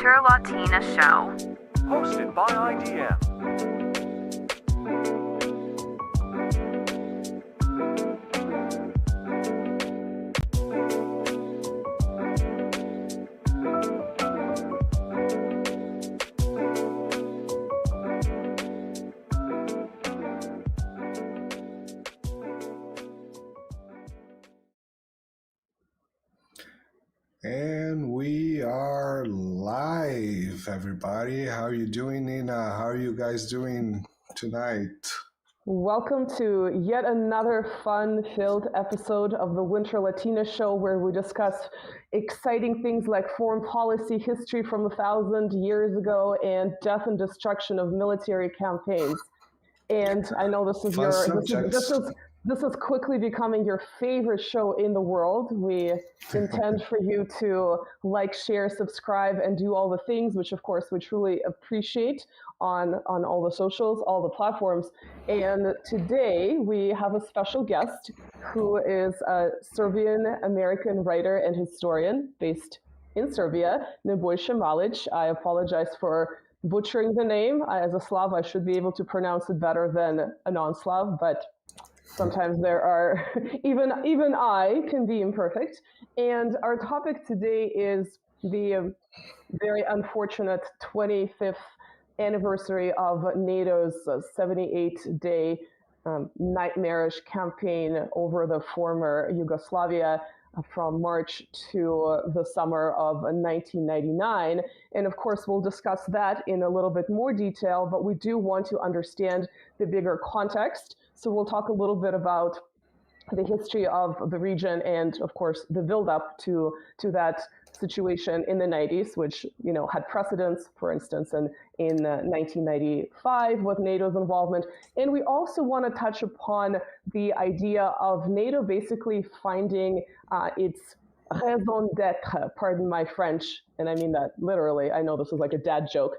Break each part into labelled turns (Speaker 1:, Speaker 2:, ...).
Speaker 1: Winter Latina Show.
Speaker 2: Hosted by IDM.
Speaker 3: And we are live, everybody. How are you doing, Nina? How are you guys doing tonight?
Speaker 4: Welcome to yet another fun-filled episode of the Winter Latina Show, where we discuss exciting things like foreign policy, history from 1,000 years ago, and death and destruction of military campaigns. And I know this is this is quickly becoming your favorite show in the world. We intend for you to like, share, subscribe, and do all the things, which of course we truly appreciate on all the socials, all the platforms. And today we have a special guest who is a Serbian-American writer and historian based in Serbia, Nebojša Malić. I apologize for butchering the name. As a Slav, I should be able to pronounce it better than a non-Slav, but sometimes there are, even I can be imperfect. And our topic today is the very unfortunate 25th anniversary of NATO's 78-day nightmarish campaign over the former Yugoslavia from March to the summer of 1999. And of course, we'll discuss that in a little bit more detail, but we do want to understand the bigger context. So we'll talk a little bit about the history of the region and, of course, the build-up to that situation in the 90s, which had precedents, for instance, in 1995 with NATO's involvement. And we also want to touch upon the idea of NATO basically finding its raison d'être, pardon my French, and I mean that literally, I know this is like a dad joke,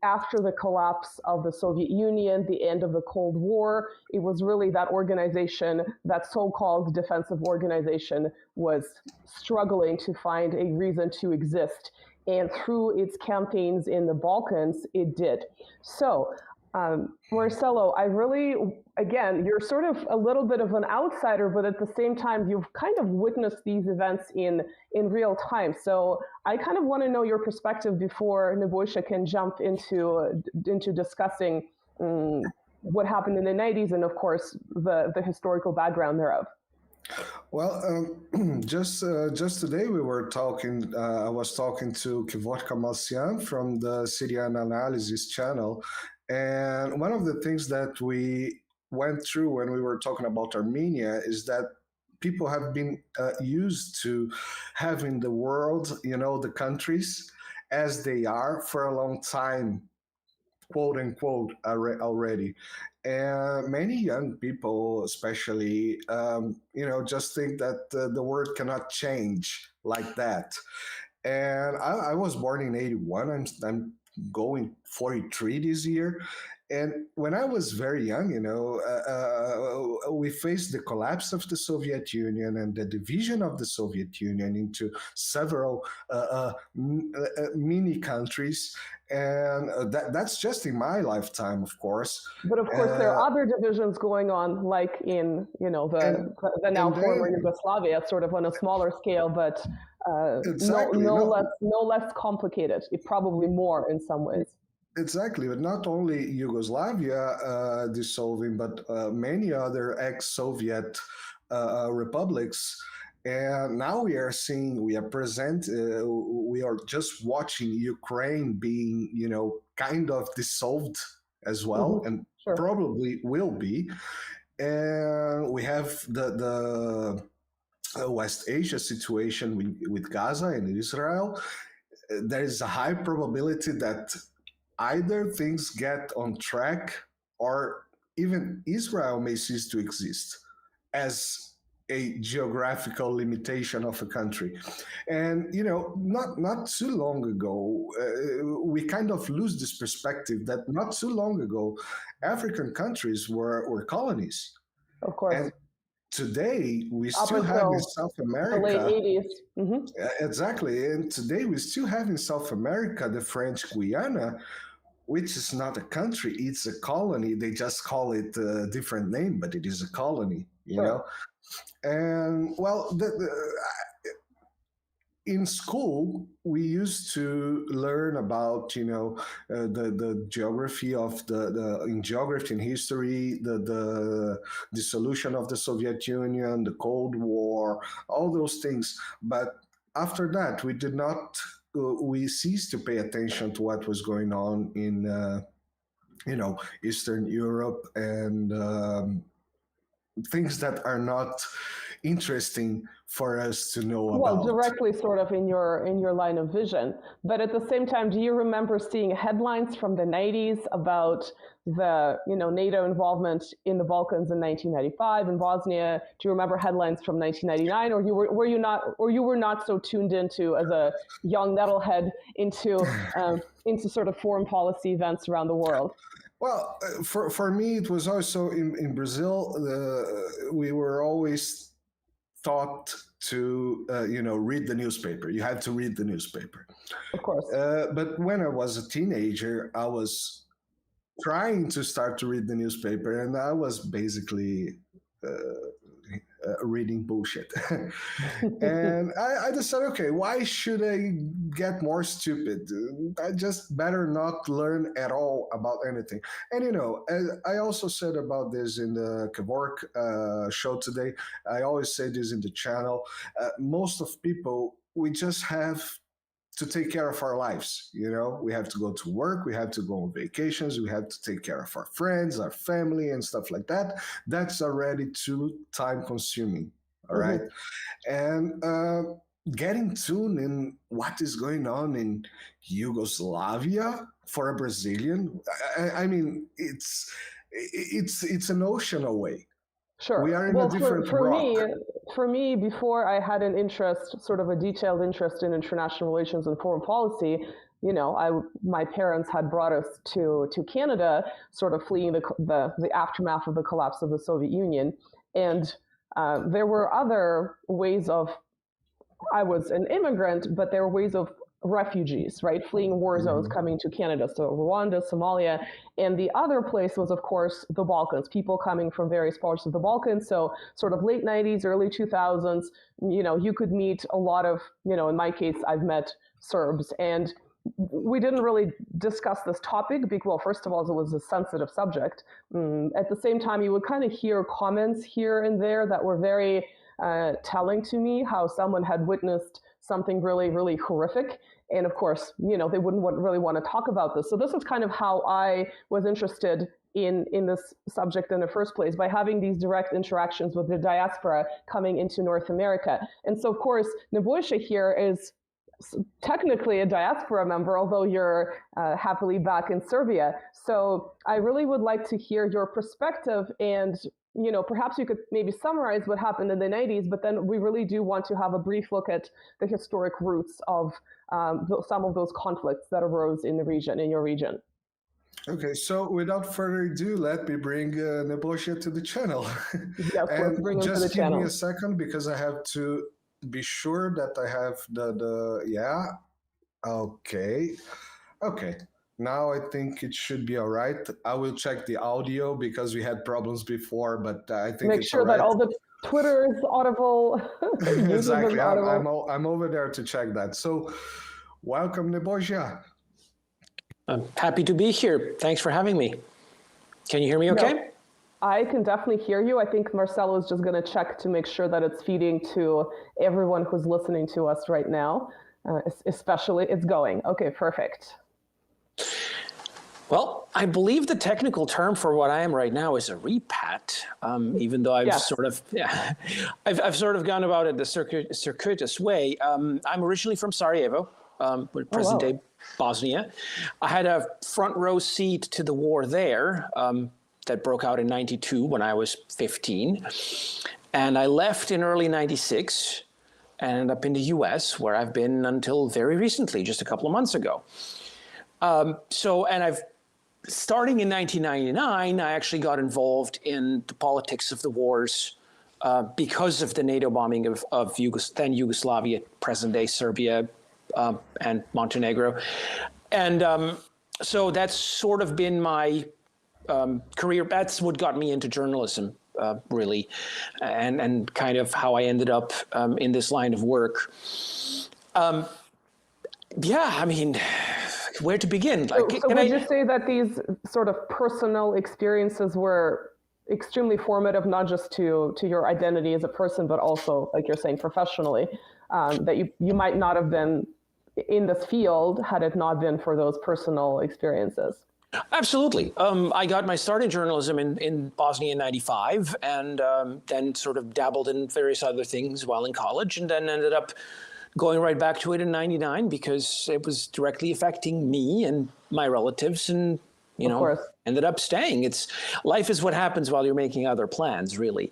Speaker 4: after the collapse of the Soviet Union, the end of the Cold War, it was really that organization, that so-called defensive organization, was struggling to find a reason to exist. And through its campaigns in the Balkans, it did. So, Marcelo, again, you're sort of a little bit of an outsider, but at the same time, you've kind of witnessed these events in real time. So I kind of want to know your perspective before Nebojša can jump into discussing what happened in the 90s and, of course, the historical background thereof.
Speaker 3: Well, just today we were talking. I was talking to Kivorka Malsian from the Syrian Analysis channel, and one of the things that we went through when we were talking about Armenia is that people have been used to having the world, the countries as they are for a long time, quote unquote, already. And many young people, especially, just think that the world cannot change like that. And I was born in 81. I'm going 43 this year. And when I was very young, we faced the collapse of the Soviet Union and the division of the Soviet Union into several mini countries. And that's just in my lifetime, of course.
Speaker 4: But of course, there are other divisions going on, like in the now former Yugoslavia, sort of on a smaller scale, but
Speaker 3: exactly,
Speaker 4: no less complicated. Probably more in some ways.
Speaker 3: Exactly, but not only Yugoslavia dissolving, but many other ex-Soviet republics. And now we are just watching Ukraine being, kind of dissolved as well, and sure, probably will be. And we have the West Asia situation with Gaza and Israel. There is a high probability that either things get on track or even Israel may cease to exist as a geographical limitation of a country. And, not too long ago, we kind of lose this perspective that not too long ago, African countries were colonies.
Speaker 4: Of course.
Speaker 3: And today we
Speaker 4: Up
Speaker 3: still have in
Speaker 4: until
Speaker 3: South
Speaker 4: the late
Speaker 3: America.
Speaker 4: 80s.
Speaker 3: Exactly. And today we still have in South America the French Guiana, which is not a country, it's a colony. They just call it a different name, but it is a colony, you
Speaker 4: Sure.
Speaker 3: know? And well, in school, we used to learn about, the geography of in geography and history, the dissolution of the Soviet Union, the Cold War, all those things. But after that, we did not, we ceased to pay attention to what was going on in, Eastern Europe and things that are not interesting for us to know
Speaker 4: Well,
Speaker 3: about.
Speaker 4: directly sort of in your line of vision. But at the same time, do you remember seeing headlines from the 90s about the NATO involvement in the Balkans in 1995 in Bosnia? Do you remember headlines from 1999, or you were not so tuned into as a young metalhead into sort of foreign policy events around the world?
Speaker 3: Well, for me, it was also in Brazil. We were always taught to read the newspaper. You had to read the newspaper.
Speaker 4: Of course.
Speaker 3: But when I was a teenager, I was trying to start to read the newspaper, and I was basically reading bullshit. And I decided, okay, why should I get more stupid? I just better not learn at all about anything. And I also said about this in the Kevork show today. I always say this in the channel. Most of people, we just have to take care of our lives. We have to go to work, we have to go on vacations, we have to take care of our friends, our family, and stuff like that. That's already too time consuming. All right. And getting tuned in what is going on in Yugoslavia for a Brazilian, I mean, it's an ocean away.
Speaker 4: Sure.
Speaker 3: We are in a different rock.
Speaker 4: For me, before I had an interest, sort of a detailed interest in international relations and foreign policy, my parents had brought us to Canada, sort of fleeing the aftermath of the collapse of the Soviet Union, and there were other ways of. I was an immigrant, but there were ways of refugees, right, fleeing war zones coming to Canada. So Rwanda, Somalia, and the other place was, of course, the Balkans, people coming from various parts of the Balkans. So sort of late 90s, early 2000s, you could meet a lot of, in my case, I've met Serbs. And we didn't really discuss this topic because, well, first of all, it was a sensitive subject. At the same time, you would kind of hear comments here and there that were very telling to me, how someone had witnessed something really, really horrific. And of course, they wouldn't really want to talk about this. So this is kind of how I was interested in this subject in the first place, by having these direct interactions with the diaspora coming into North America. And so, of course, Nebojša here is technically a diaspora member, although you're happily back in Serbia. So I really would like to hear your perspective, and perhaps you could maybe summarize what happened in the 90s, but then we really do want to have a brief look at the historic roots of some of those conflicts that arose in your region.
Speaker 3: Okay, so without further ado, let me bring Nebojša to the channel.
Speaker 4: Yeah, of course, bring him to the
Speaker 3: just give
Speaker 4: channel.
Speaker 3: me a second, because I have to be sure that I have yeah. Okay. Now I think it should be all right. I will check the audio because we had problems before, but I think
Speaker 4: Make
Speaker 3: it's
Speaker 4: sure
Speaker 3: all right.
Speaker 4: that all the Twitter is audible.
Speaker 3: Exactly.
Speaker 4: Is audible.
Speaker 3: I'm over there to check that. So welcome, Nebojša.
Speaker 1: I'm happy to be here. Thanks for having me. Can you hear me okay?
Speaker 4: No, I can definitely hear you. I think Marcelo is just going to check to make sure that it's feeding to everyone who's listening to us right now, especially it's going. Okay, perfect.
Speaker 1: Well, I believe the technical term for what I am right now is a repat, even though I've I've sort of gone about it the circuitous way. I'm originally from Sarajevo, present-day Bosnia. I had a front row seat to the war there that broke out in '92 when I was 15. And I left in early '96 and ended up in the US, where I've been until very recently, just a couple of months ago. Starting in 1999, I actually got involved in the politics of the wars because of the NATO bombing of then Yugoslavia, present-day Serbia, and Montenegro. And so that's sort of been my career. That's what got me into journalism, really, and kind of how I ended up in this line of work. Yeah, I mean, where to begin?
Speaker 4: So would you say that these sort of personal experiences were extremely formative, not just to your identity as a person, but also, like you're saying, professionally, that you might not have been in this field had it not been for those personal experiences?
Speaker 1: Absolutely. I got my start in journalism in Bosnia in '95, and then sort of dabbled in various other things while in college, and then ended up going right back to it in '99 because it was directly affecting me and my relatives, and ended up staying. Life is what happens while you're making other plans, really.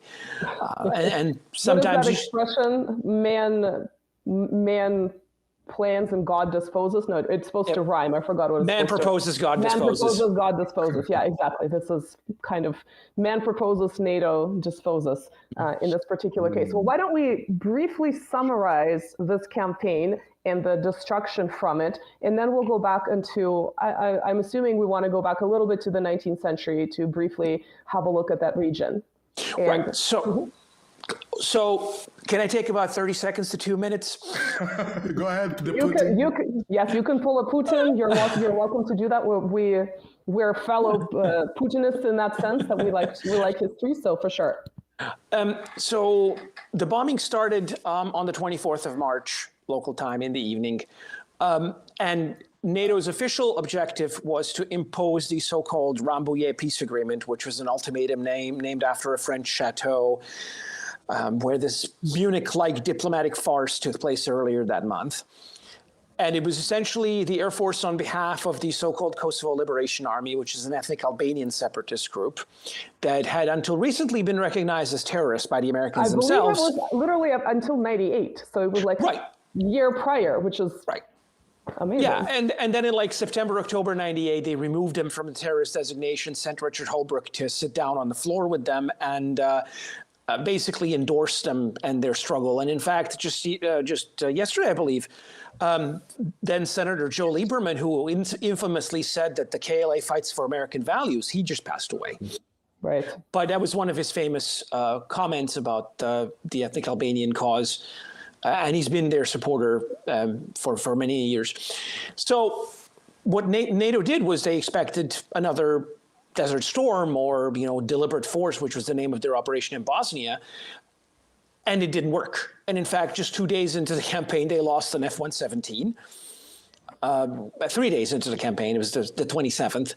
Speaker 1: And sometimes
Speaker 4: what is that expression? Man plans and God disposes. No, it's supposed to rhyme. I forgot what it's
Speaker 1: Man proposes, God disposes.
Speaker 4: Man proposes, God disposes. Yeah, exactly. This is kind of man proposes, NATO disposes in this particular case. Well, why don't we briefly summarize this campaign and the destruction from it, and then we'll go back into, I'm assuming we want to go back a little bit to the 19th century to briefly have a look at that region.
Speaker 1: Right. So can I take about 30 seconds to 2 minutes?
Speaker 3: Go ahead.
Speaker 4: Yes, you can pull a Putin. You're welcome to do that. We're fellow Putinists in that sense, that we like history, so for sure.
Speaker 1: So the bombing started on the 24th of March, local time, in the evening. And NATO's official objective was to impose the so-called Rambouillet peace agreement, which was an ultimatum named after a French chateau, where this Munich-like diplomatic farce took place earlier that month. And it was essentially the Air Force on behalf of the so-called Kosovo Liberation Army, which is an ethnic Albanian separatist group that had until recently been recognized as terrorists by the Americans themselves.
Speaker 4: I believe it was literally up until '98. So it was like a year prior, which is amazing.
Speaker 1: Yeah, and then in like September, October '98, they removed him from the terrorist designation, sent Richard Holbrooke to sit down on the floor with them, and basically endorsed them and their struggle. And in fact, just yesterday, I believe, then Senator Joe Lieberman, who infamously said that the KLA fights for American values, he just passed away.
Speaker 4: Right.
Speaker 1: But that was one of his famous comments about the ethnic Albanian cause. And he's been their supporter for many years. So what NATO did was they expected another Desert Storm or deliberate force, which was the name of their operation in Bosnia, and it didn't work. And in fact, just 2 days into the campaign, they lost an F-117. 3 days into the campaign, it was the 27th.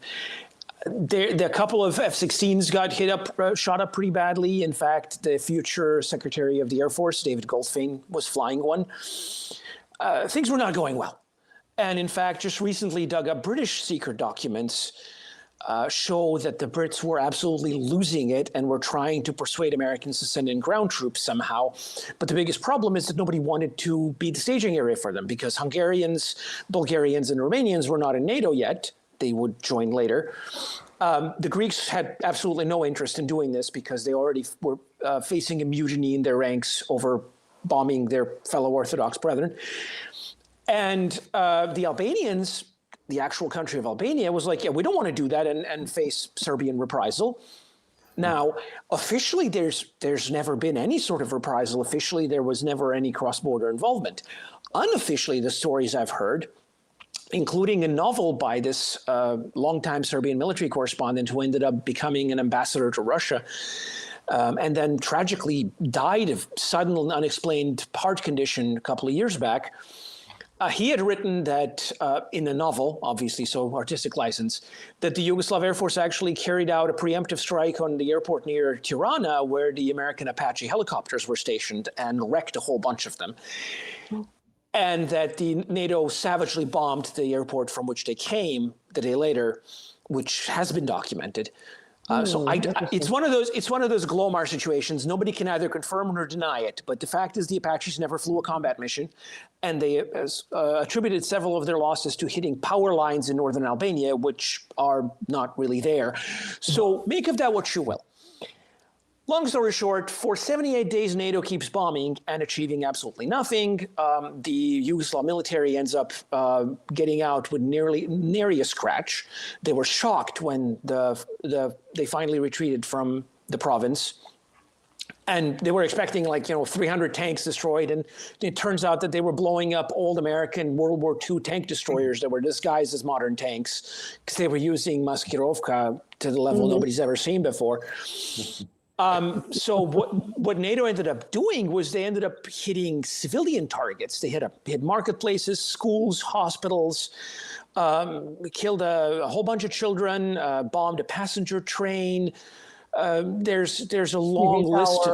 Speaker 1: The couple of F-16s got shot up pretty badly. In fact, the future Secretary of the Air Force, David Goldfein, was flying one. Things were not going well. And in fact, just recently dug up British secret documents show that the Brits were absolutely losing it and were trying to persuade Americans to send in ground troops somehow. But the biggest problem is that nobody wanted to be the staging area for them because Hungarians, Bulgarians, and Romanians were not in NATO yet. They would join later. The Greeks had absolutely no interest in doing this because they already were facing a mutiny in their ranks over bombing their fellow Orthodox brethren. And the Albanians, the actual country of Albania, was like, yeah, we don't want to do that and face Serbian reprisal. Now, officially, there's never been any sort of reprisal. Officially, there was never any cross-border involvement. Unofficially, the stories I've heard, including a novel by this longtime Serbian military correspondent who ended up becoming an ambassador to Russia, and then tragically died of sudden and unexplained heart condition a couple of years back. He had written that in a novel, obviously, so artistic license, that the Yugoslav Air Force actually carried out a preemptive strike on the airport near Tirana, where the American Apache helicopters were stationed, and wrecked a whole bunch of them. And that the NATO savagely bombed the airport from which they came the day later, which has been documented. It's one of those Glomar situations. Nobody can either confirm nor deny it. But the fact is, the Apaches never flew a combat mission, and they attributed several of their losses to hitting power lines in northern Albania, which are not really there. So make of that what you will. Long story short, for 78 days, NATO keeps bombing and achieving absolutely nothing. The Yugoslav military ends up getting out with nary a scratch. They were shocked when they finally retreated from the province. And they were expecting 300 tanks destroyed. And it turns out that they were blowing up old American World War II tank destroyers that were disguised as modern tanks because they were using maskirovka to the level nobody's ever seen before. So what NATO ended up doing was they ended up hitting civilian targets. They hit marketplaces, schools, hospitals, killed a whole bunch of children, bombed a passenger train. There's a long list.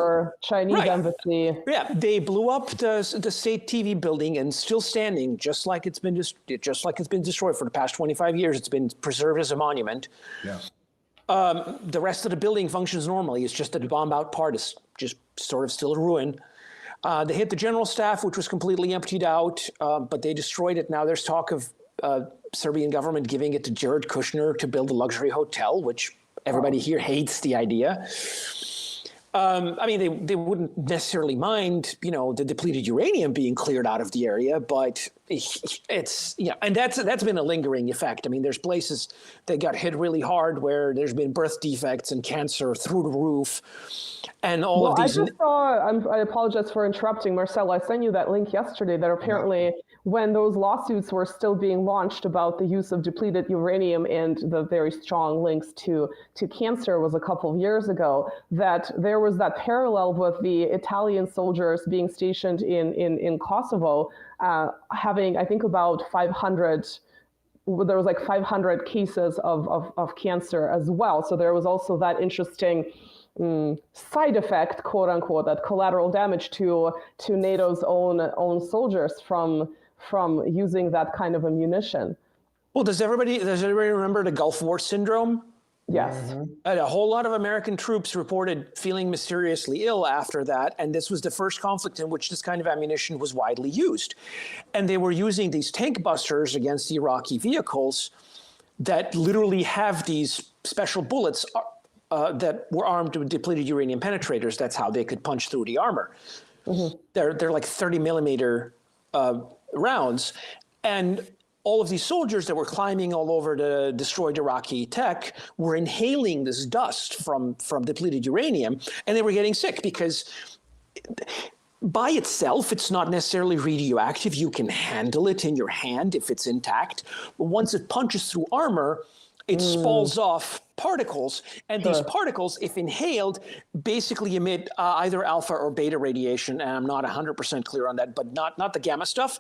Speaker 4: Chinese embassy.
Speaker 1: Yeah, they blew up the state TV building and still standing, just like it's been destroyed for the past 25 years. It's been preserved as a monument.
Speaker 3: Yeah.
Speaker 1: The rest of the building functions normally. It's just that the bombed out part is just sort of still a ruin. They hit the general staff, which was completely emptied out, but they destroyed it. Now there's talk of Serbian government giving it to Jared Kushner to build a luxury hotel, which everybody here hates the idea. I mean, they wouldn't necessarily mind, the depleted uranium being cleared out of the area, but it's and that's been a lingering effect. I mean, there's places that got hit really hard where there's been birth defects and cancer through the roof, and all of these.
Speaker 4: I just saw. I apologize for interrupting, Marcel. I sent you that link yesterday. That apparently, when those lawsuits were still being launched about the use of depleted uranium and the very strong links to cancer, was a couple of years ago. That there was that parallel with the Italian soldiers being stationed in Kosovo, having, I think, about 500. There was 500 cases of cancer as well. So there was also that interesting side effect, quote unquote, that collateral damage to NATO's own soldiers from using that kind of ammunition.
Speaker 1: Well, does everybody remember the Gulf War syndrome?
Speaker 4: Yes.
Speaker 1: And a whole lot of American troops reported feeling mysteriously ill after that, and this was the first conflict in which this kind of ammunition was widely used. And they were using these tank busters against the Iraqi vehicles that literally have these special bullets that were armed with depleted uranium penetrators. That's how they could punch through the armor. They're like 30 millimeter rounds, and all of these soldiers that were climbing all over the destroyed Iraqi tech were inhaling this dust from depleted uranium, and they were getting sick because by itself, it's not necessarily radioactive. You can handle it in your hand if it's intact, but once it punches through armor, it spalls off particles, and these particles, if inhaled, basically emit either alpha or beta radiation, and I'm not 100% clear on that, but not the gamma stuff.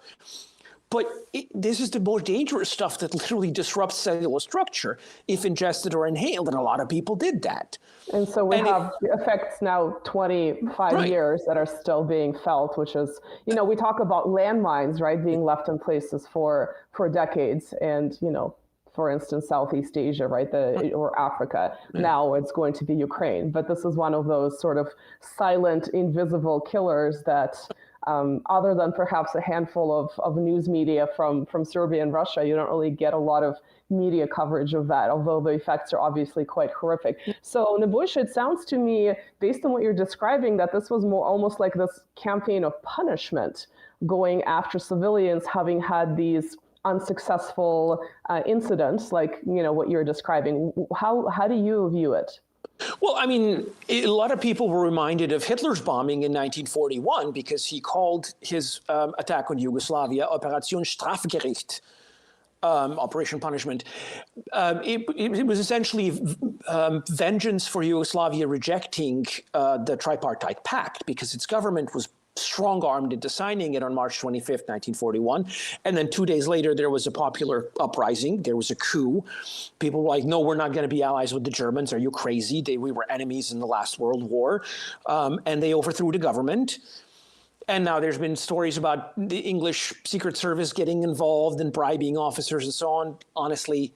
Speaker 1: But this is the most dangerous stuff that literally disrupts cellular structure if ingested or inhaled, and a lot of people did that.
Speaker 4: And so we have effects now 25 years that are still being felt, which is, we talk about landmines, right, being left in places for decades, and, for instance, Southeast Asia, right, or Africa. Now it's going to be Ukraine. But this is one of those sort of silent, invisible killers that, other than perhaps a handful of news media from Serbia and Russia, you don't really get a lot of media coverage of that, although the effects are obviously quite horrific. So, Nebojša, it sounds to me, based on what you're describing, that this was more almost like this campaign of punishment going after civilians having had these unsuccessful incidents like what you're describing. How do you view it?
Speaker 1: Well, I mean, a lot of people were reminded of Hitler's bombing in 1941 because he called his attack on Yugoslavia Operation Strafgericht, Operation Punishment. It was essentially vengeance for Yugoslavia rejecting the tripartite pact because its government was strong-armed into signing it on March 25th, 1941. And then 2 days later, there was a popular uprising. There was a coup. People were like, no, we're not going to be allies with the Germans. Are you crazy? We were enemies in the last World War. And they overthrew the government. And now there's been stories about the English Secret Service getting involved and bribing officers and so on. Honestly,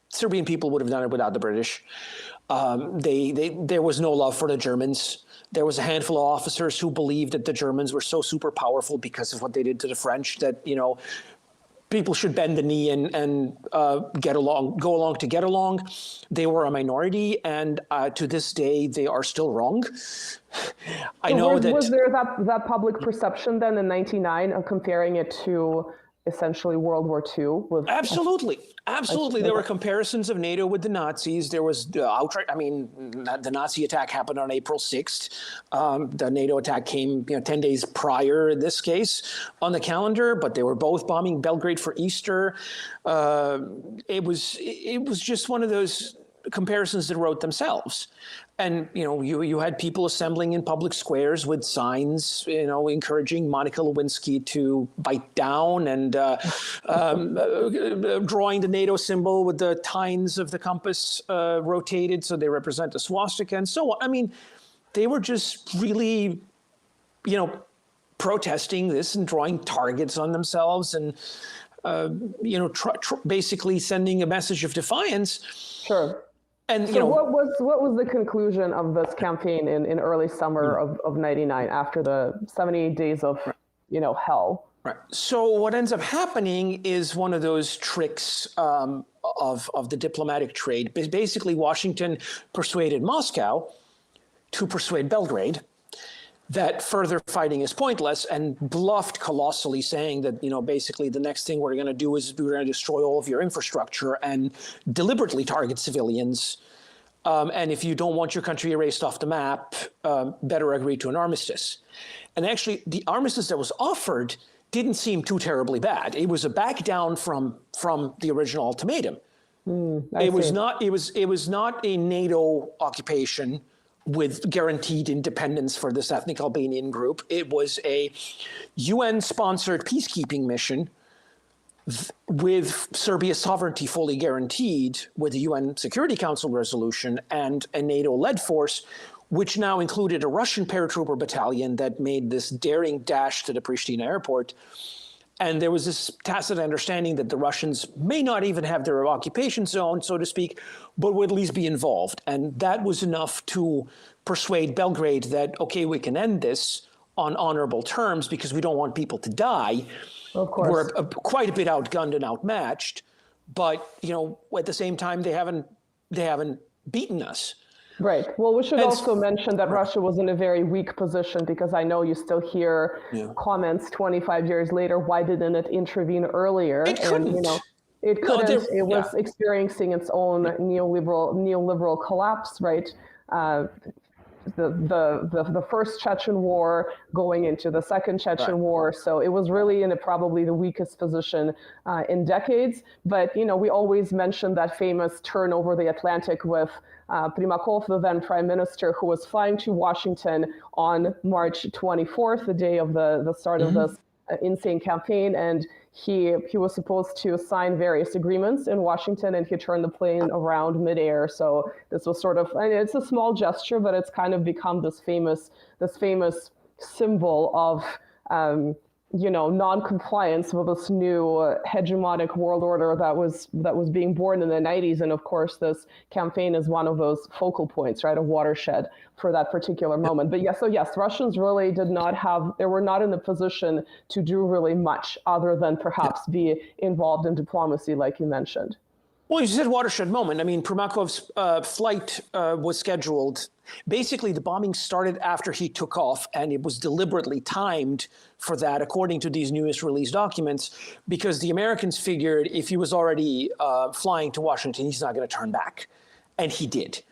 Speaker 1: Serbian people would have done it without the British. There was no love for the Germans. There was a handful of officers who believed that the Germans were so super powerful because of what they did to the French that, people should bend the knee and go along to get along. They were a minority, and to this day, they are still wrong. I know that. Was
Speaker 4: there that public perception then in '99 of comparing it to essentially World War II?
Speaker 1: Absolutely. There were comparisons of NATO with the Nazis. There was outright, the Nazi attack happened on April 6th. The NATO attack came 10 days prior in this case on the calendar, but they were both bombing Belgrade for Easter. It was just one of those comparisons that wrote themselves. And, you had people assembling in public squares with signs, encouraging Monica Lewinsky to bite down and drawing the NATO symbol with the tines of the compass rotated so they represent a swastika and so on. They were just really, protesting this and drawing targets on themselves and, basically sending a message of defiance.
Speaker 4: Sure. And so what was the conclusion of this campaign in early summer of '99 after the 78 days of hell?
Speaker 1: Right. So what ends up happening is one of those tricks of the diplomatic trade. Basically, Washington persuaded Moscow to persuade Belgrade that further fighting is pointless, and bluffed colossally, saying that, basically the next thing we're going to do is we're going to destroy all of your infrastructure and deliberately target civilians. And if you don't want your country erased off the map, better agree to an armistice. And actually, the armistice that was offered didn't seem too terribly bad. It was a back down from the original ultimatum. It was not a NATO occupation with guaranteed independence for this ethnic Albanian group. It was a UN-sponsored peacekeeping mission with Serbia's sovereignty fully guaranteed, with the UN Security Council resolution and a NATO-led force, which now included a Russian paratrooper battalion that made this daring dash to the Pristina airport. And there was this tacit understanding that the Russians may not even have their occupation zone, so to speak, but would at least be involved. And that was enough to persuade Belgrade that, okay, we can end this on honorable terms because we don't want people to die.
Speaker 4: Of course.
Speaker 1: We're quite a bit outgunned and outmatched, but at the same time, they haven't beaten us.
Speaker 4: Right. Well, we should also mention that Russia was in a very weak position, because I know you still hear comments 25 years later, why didn't it intervene earlier?
Speaker 1: It couldn't.
Speaker 4: It couldn't. It was experiencing its own neoliberal collapse, right? The first Chechen war going into the second Chechen war. So it was really in probably the weakest position in decades. But, we always mention that famous turn over the Atlantic with Primakov, the then prime minister, who was flying to Washington on March 24th, the day of the start of this insane campaign. And he was supposed to sign various agreements in Washington, and he turned the plane around midair. So this was sort of, it's a small gesture, but it's kind of become this famous symbol of, non-compliance with this new hegemonic world order that was being born in the 90s. And of course, this campaign is one of those focal points, right? A watershed for that particular moment. But yes, Russians really they were not in the position to do really much other than perhaps be involved in diplomacy, like you mentioned.
Speaker 1: Well, you said watershed moment. Primakov's flight was scheduled. Basically, the bombing started after he took off, and it was deliberately timed for that, according to these newest released documents, because the Americans figured if he was already flying to Washington, he's not going to turn back. And he did.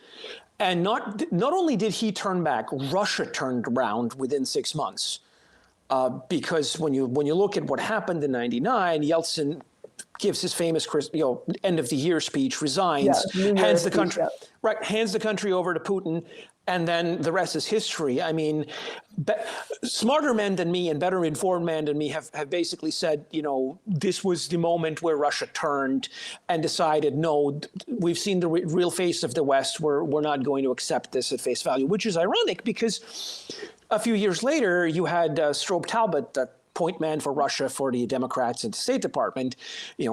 Speaker 1: And not only did he turn back, Russia turned around within 6 months. Because when you look at what happened in '99, Yeltsin gives his famous, end of the year speech, resigns, hands the country over to Putin, and then the rest is history. Smarter men than me and better informed men than me have basically said, this was the moment where Russia turned and decided, no, we've seen the real face of the West. We're not going to accept this at face value, which is ironic because a few years later, you had Strobe Talbot, that point man for Russia for the Democrats at the State Department,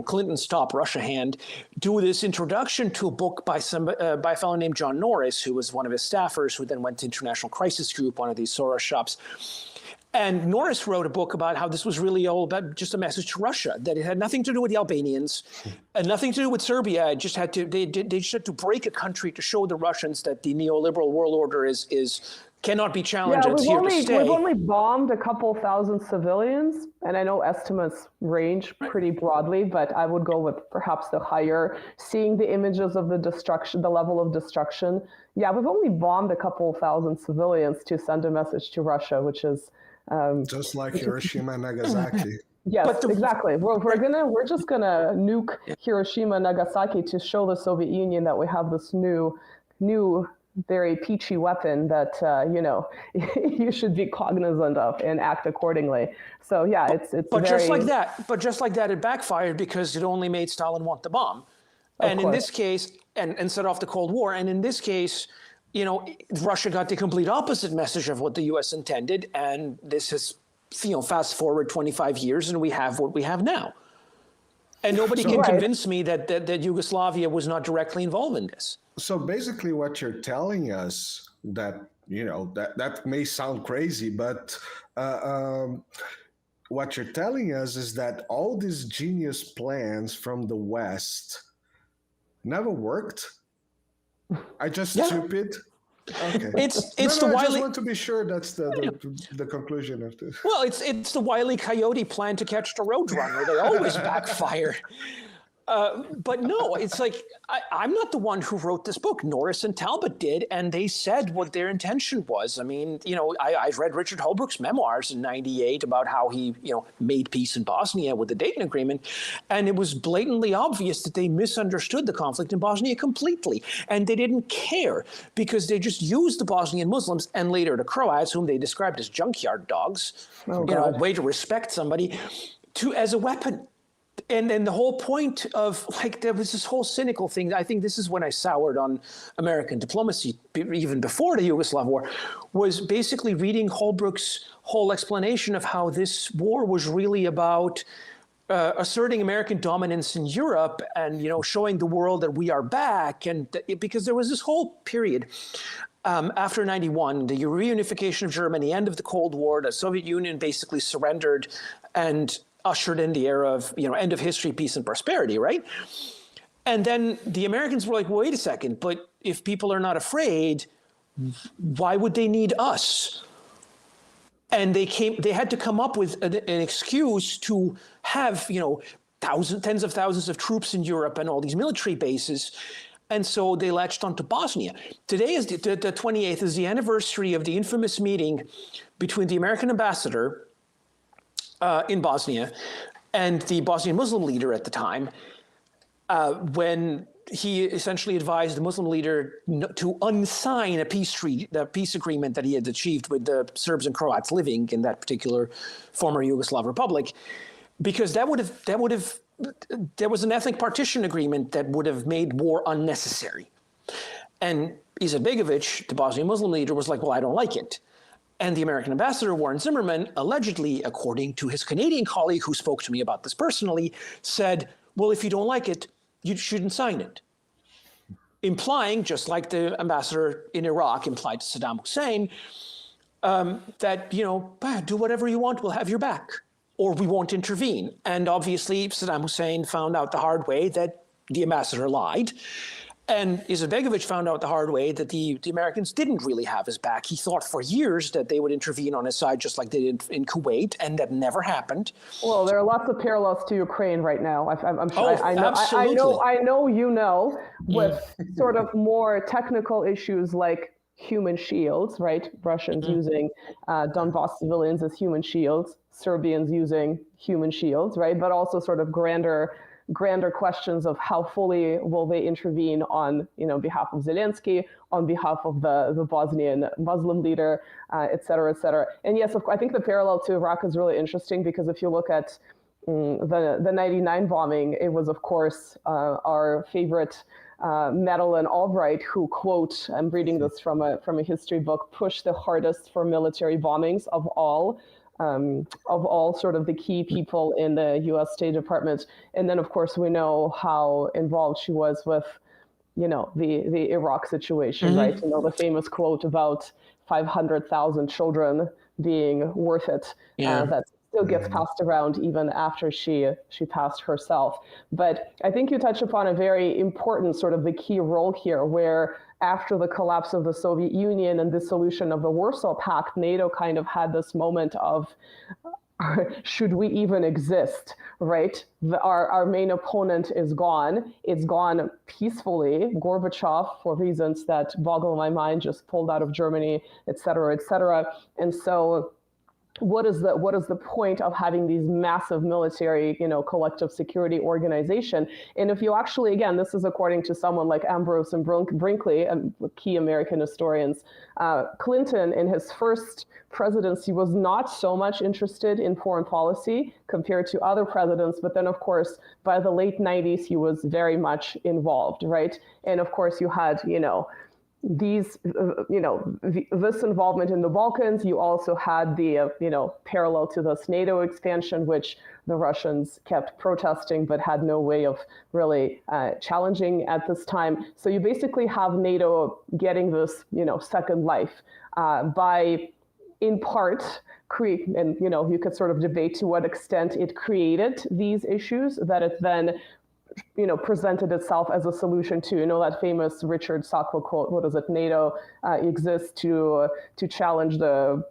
Speaker 1: Clinton's top Russia hand, do this introduction to a book by a fellow named John Norris, who was one of his staffers, who then went to International Crisis Group, one of these Soros shops. And Norris wrote a book about how this was really all about just a message to Russia, that it had nothing to do with the Albanians and nothing to do with Serbia. It just had to, they just had to break a country to show the Russians that the neoliberal world order cannot be challenged.
Speaker 4: Yeah,
Speaker 1: It's here to stay.
Speaker 4: we've only bombed a couple thousand civilians, and I know estimates range pretty broadly, but I would go with perhaps the higher, seeing the images of the destruction, the level of destruction. Yeah, we've only bombed a couple thousand civilians to send a message to Russia, which is
Speaker 3: just like Hiroshima and Nagasaki.
Speaker 4: Yes, exactly. We're just gonna nuke Hiroshima and Nagasaki to show the Soviet Union that we have this new very peachy weapon that you should be cognizant of and act accordingly. So yeah, it's
Speaker 1: but very... just like that, it backfired because it only made Stalin want the bomb, and in this case, and set off the Cold War. And in this case, Russia got the complete opposite message of what the U.S. intended, and this has, fast forward 25 years, and we have what we have now. And nobody can convince me that Yugoslavia was not directly involved in this.
Speaker 3: So basically what you're telling us that may sound crazy, but what you're telling us is that all these genius plans from the West never worked. I just stupid. Okay. I just want to be sure that's the conclusion of this.
Speaker 1: Well, it's the Wile E. Coyote plan to catch the Roadrunner. They always backfire. But no, it's like, I'm not the one who wrote this book. Norris and Talbot did, and they said what their intention was. I mean, I've read Richard Holbrooke's memoirs in '98 about how he, made peace in Bosnia with the Dayton Agreement, and it was blatantly obvious that they misunderstood the conflict in Bosnia completely, and they didn't care because they just used the Bosnian Muslims and later the Croats, whom they described as junkyard dogs, way to respect somebody, as a weapon. And then the whole point of, there was this whole cynical thing. I think this is when I soured on American diplomacy, even before the Yugoslav war, was basically reading Holbrooke's whole explanation of how this war was really about asserting American dominance in Europe and, showing the world that we are back. And because there was this whole period after 91, the reunification of Germany, the end of the Cold War, the Soviet Union basically surrendered and ushered in the era of, end of history, peace and prosperity, right? And then the Americans were like, wait a second, but if people are not afraid, why would they need us? And they had to come up with an excuse to have, tens of thousands of troops in Europe and all these military bases. And so they latched onto Bosnia. Today is the 28th is the anniversary of the infamous meeting between the American ambassador in Bosnia and the Bosnian Muslim leader at the time, when he essentially advised the Muslim leader to unsign the peace agreement that he had achieved with the Serbs and Croats living in that particular former Yugoslav republic, because there was an ethnic partition agreement that would have made war unnecessary. And Izetbegovic, the Bosnian Muslim leader, was like, well, I don't like it. And the American ambassador, Warren Zimmerman, allegedly, according to his Canadian colleague who spoke to me about this personally, said, well, if you don't like it, you shouldn't sign it. Implying, just like the ambassador in Iraq implied to Saddam Hussein, that, do whatever you want, we'll have your back, or we won't intervene. And obviously, Saddam Hussein found out the hard way that the ambassador lied. And Izetbegovic found out the hard way that the Americans didn't really have his back. He thought for years that they would intervene on his side, just like they did in Kuwait, and that never happened.
Speaker 4: Well, there are lots of parallels to Ukraine right now. I'm sure.
Speaker 1: Absolutely.
Speaker 4: I know, with sort of more technical issues like human shields, right? Russians using Donbass civilians as human shields, Serbians using human shields, right? But also sort of grander questions of how fully will they intervene on, behalf of Zelensky, on behalf of the Bosnian Muslim leader, et cetera, et cetera. And yes, I think the parallel to Iraq is really interesting because if you look at the 99 bombing, it was, of course, our favorite Madeleine Albright who, quote, I'm reading this from a history book, pushed the hardest for military bombings of all sort of the key people in the U.S. State Department. And then, of course, we know how involved she was with, the Iraq situation, right? The famous quote about 500,000 children being worth it. That still gets passed around even after she passed herself. But I think you touch upon a very important sort of the key role here, where after the collapse of the Soviet Union and dissolution of the Warsaw Pact, NATO kind of had this moment of, should we even exist, right? Our main opponent is gone. It's gone peacefully. Gorbachev, for reasons that boggle my mind, just pulled out of Germany, et cetera, et cetera. And so what is the point of having these massive military, collective security organization? And if you actually, again, this is according to someone like Ambrose and Brinkley, key American historians, Clinton in his first presidency was not so much interested in foreign policy compared to other presidents. But then, of course, by the late 90s, he was very much involved, right? And of course, you had, these, this involvement in the Balkans. You also had the, parallel to this NATO expansion, which the Russians kept protesting but had no way of really challenging at this time. So you basically have NATO getting this, second life by, in part, and you could sort of debate to what extent it created these issues that it then presented itself as a solution to, that famous Richard Sacco quote, what is it? NATO exists to challenge NATO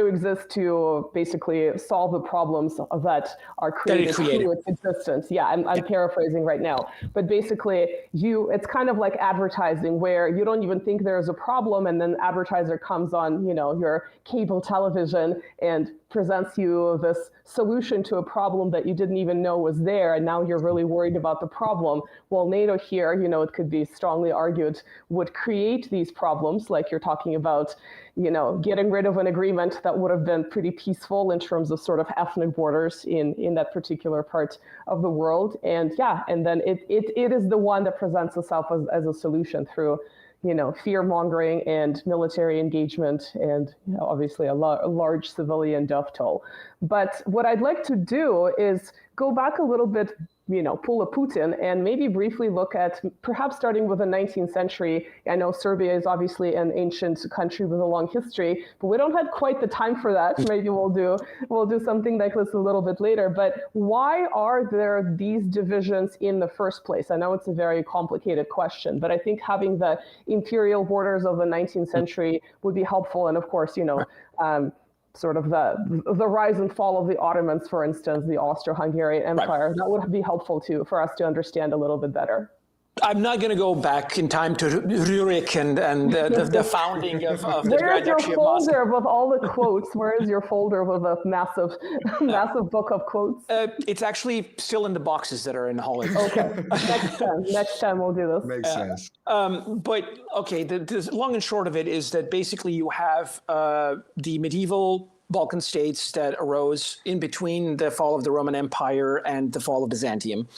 Speaker 4: exists to basically solve the problems that are created through its existence. Yeah, I'm paraphrasing right now. But basically, it's kind of like advertising, where you don't even think there's a problem, and then advertiser comes on, your cable television and presents you this solution to a problem that you didn't even know was there, and now you're really worried about the problem. Well, NATO here, it could be strongly argued, would create these problems, like you're talking about, getting rid of an agreement that would have been pretty peaceful in terms of sort of ethnic borders in that particular part of the world. And and then it is the one that presents itself as a solution through fear mongering and military engagement, and obviously a large civilian death toll. But what I'd like to do is go back a little bit, pull a Putin, and maybe briefly look at perhaps starting with the 19th century. I know Serbia is obviously an ancient country with a long history, but we don't have quite the time for that. Maybe we'll do something like this a little bit later. But why are there these divisions in the first place? I know it's a very complicated question, but I think having the imperial borders of the 19th century would be helpful. And of course, sort of the rise and fall of the Ottomans, for instance, the Austro-Hungarian Empire, that would be helpful for us to understand a little bit better.
Speaker 1: I'm not going to go back in time to Rurik and the founding of the
Speaker 4: Where's your folder with all the quotes? Where is your folder with a massive book of quotes?
Speaker 1: It's actually still in the boxes that are in the hallway.
Speaker 4: Okay, next time we'll do this.
Speaker 3: Makes sense.
Speaker 1: But okay, the long and short of it is that basically you have the medieval Balkan states that arose in between the fall of the Roman Empire and the fall of Byzantium.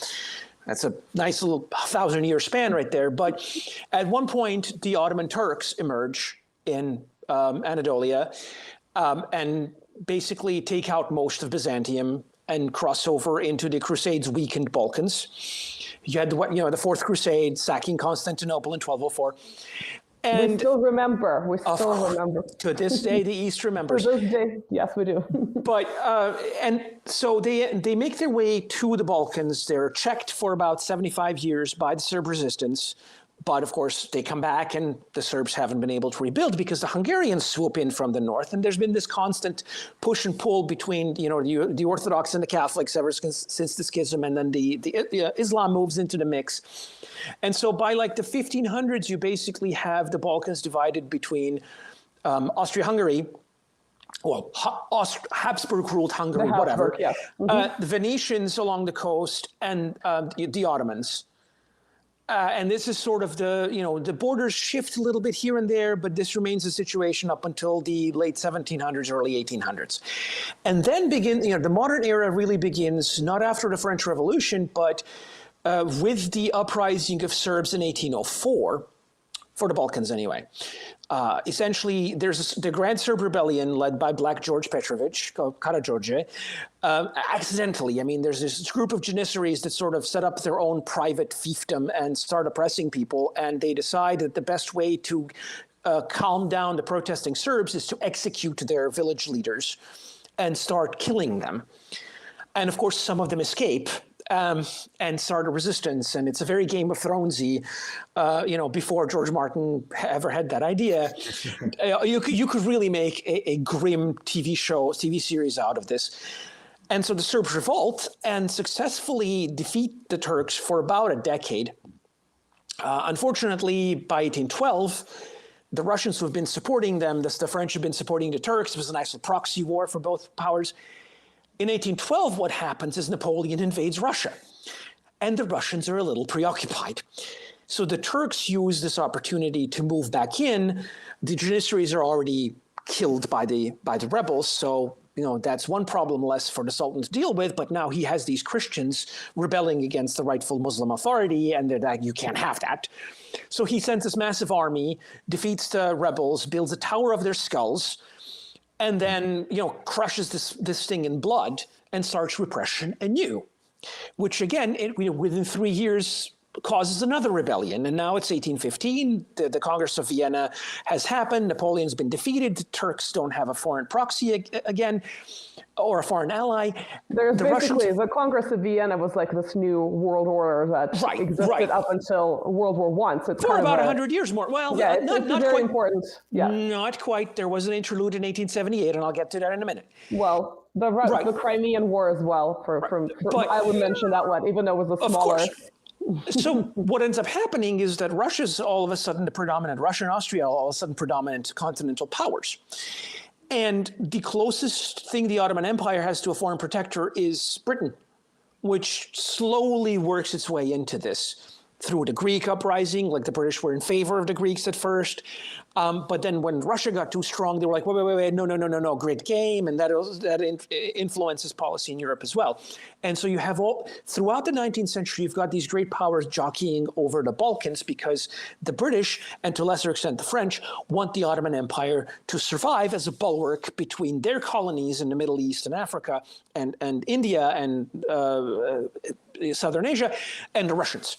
Speaker 1: That's a nice little 1,000-year span right there. But at one point, the Ottoman Turks emerge in Anatolia and basically take out most of Byzantium and cross over into the Crusades' weakened Balkans. You had the Fourth Crusade sacking Constantinople in 1204. And
Speaker 4: we still remember.
Speaker 1: To this day, the East remembers.
Speaker 4: To this day, yes, we do.
Speaker 1: But and so they make their way to the Balkans. They're checked for about 75 years by the Serb resistance. But of course, they come back and the Serbs haven't been able to rebuild because the Hungarians swoop in from the north. And there's been this constant push and pull between, the Orthodox and the Catholics ever since the schism. And then the Islam moves into the mix. And so by like the 1500s, you basically have the Balkans divided between Austria-Hungary, well, Habsburg-ruled Hungary, whatever,
Speaker 4: yeah. Mm-hmm.
Speaker 1: The Venetians along the coast, and the Ottomans. And this is sort of the borders shift a little bit here and there, but this remains the situation up until the late 1700s, early 1800s. And then the modern era really begins not after the French Revolution, but with the uprising of Serbs in 1804, for the Balkans anyway. Essentially, there's the Grand Serb Rebellion led by Black George Petrović, Karađorđe, accidentally. I mean, there's this group of Janissaries that sort of set up their own private fiefdom and start oppressing people, and they decide that the best way to calm down the protesting Serbs is to execute their village leaders and start killing them. And of course, some of them escape and start a resistance. And it's a very Game of Thronesy, before George Martin ever had that idea. You could really make a grim TV series out of this. And so the Serbs revolt and successfully defeat the Turks for about a decade. Unfortunately, by 1812, the Russians who have been supporting them, the French have been supporting the Turks. It was a nice proxy war for both powers. In 1812, what happens is Napoleon invades Russia, and the Russians are a little preoccupied. So the Turks use this opportunity to move back in. The Janissaries are already killed by the rebels, so that's one problem less for the Sultan to deal with, but now he has these Christians rebelling against the rightful Muslim authority, and they're like, you can't have that. So he sends this massive army, defeats the rebels, builds a tower of their skulls, and then, crushes this thing in blood and starts repression anew, which again, within 3 years, causes another rebellion. And now it's 1815, the Congress of Vienna has happened, Napoleon's been defeated, the Turks don't have a foreign proxy again, or a foreign ally.
Speaker 4: There's the Congress of Vienna was like this new world order that existed up until World War I. So it's
Speaker 1: for about 100 years more. Well,
Speaker 4: yeah,
Speaker 1: not
Speaker 4: very
Speaker 1: quite,
Speaker 4: important. Yeah.
Speaker 1: Not quite. There was an interlude in 1878, and I'll get to that in a minute.
Speaker 4: Well, the Crimean War as well. But I would mention that one, even though it was a smaller.
Speaker 1: Of course. So what ends up happening is that Russia's all of a sudden Russia and Austria are all of a sudden predominant continental powers. And the closest thing the Ottoman Empire has to a foreign protector is Britain, which slowly works its way into this through the Greek uprising. Like the British were in favor of the Greeks at first. But then when Russia got too strong, they were like, wait, no, great game. And that influences policy in Europe as well. And so you have throughout the 19th century, you've got these great powers jockeying over the Balkans because the British, and to a lesser extent the French, want the Ottoman Empire to survive as a bulwark between their colonies in the Middle East and Africa and India and Southern Asia and the Russians.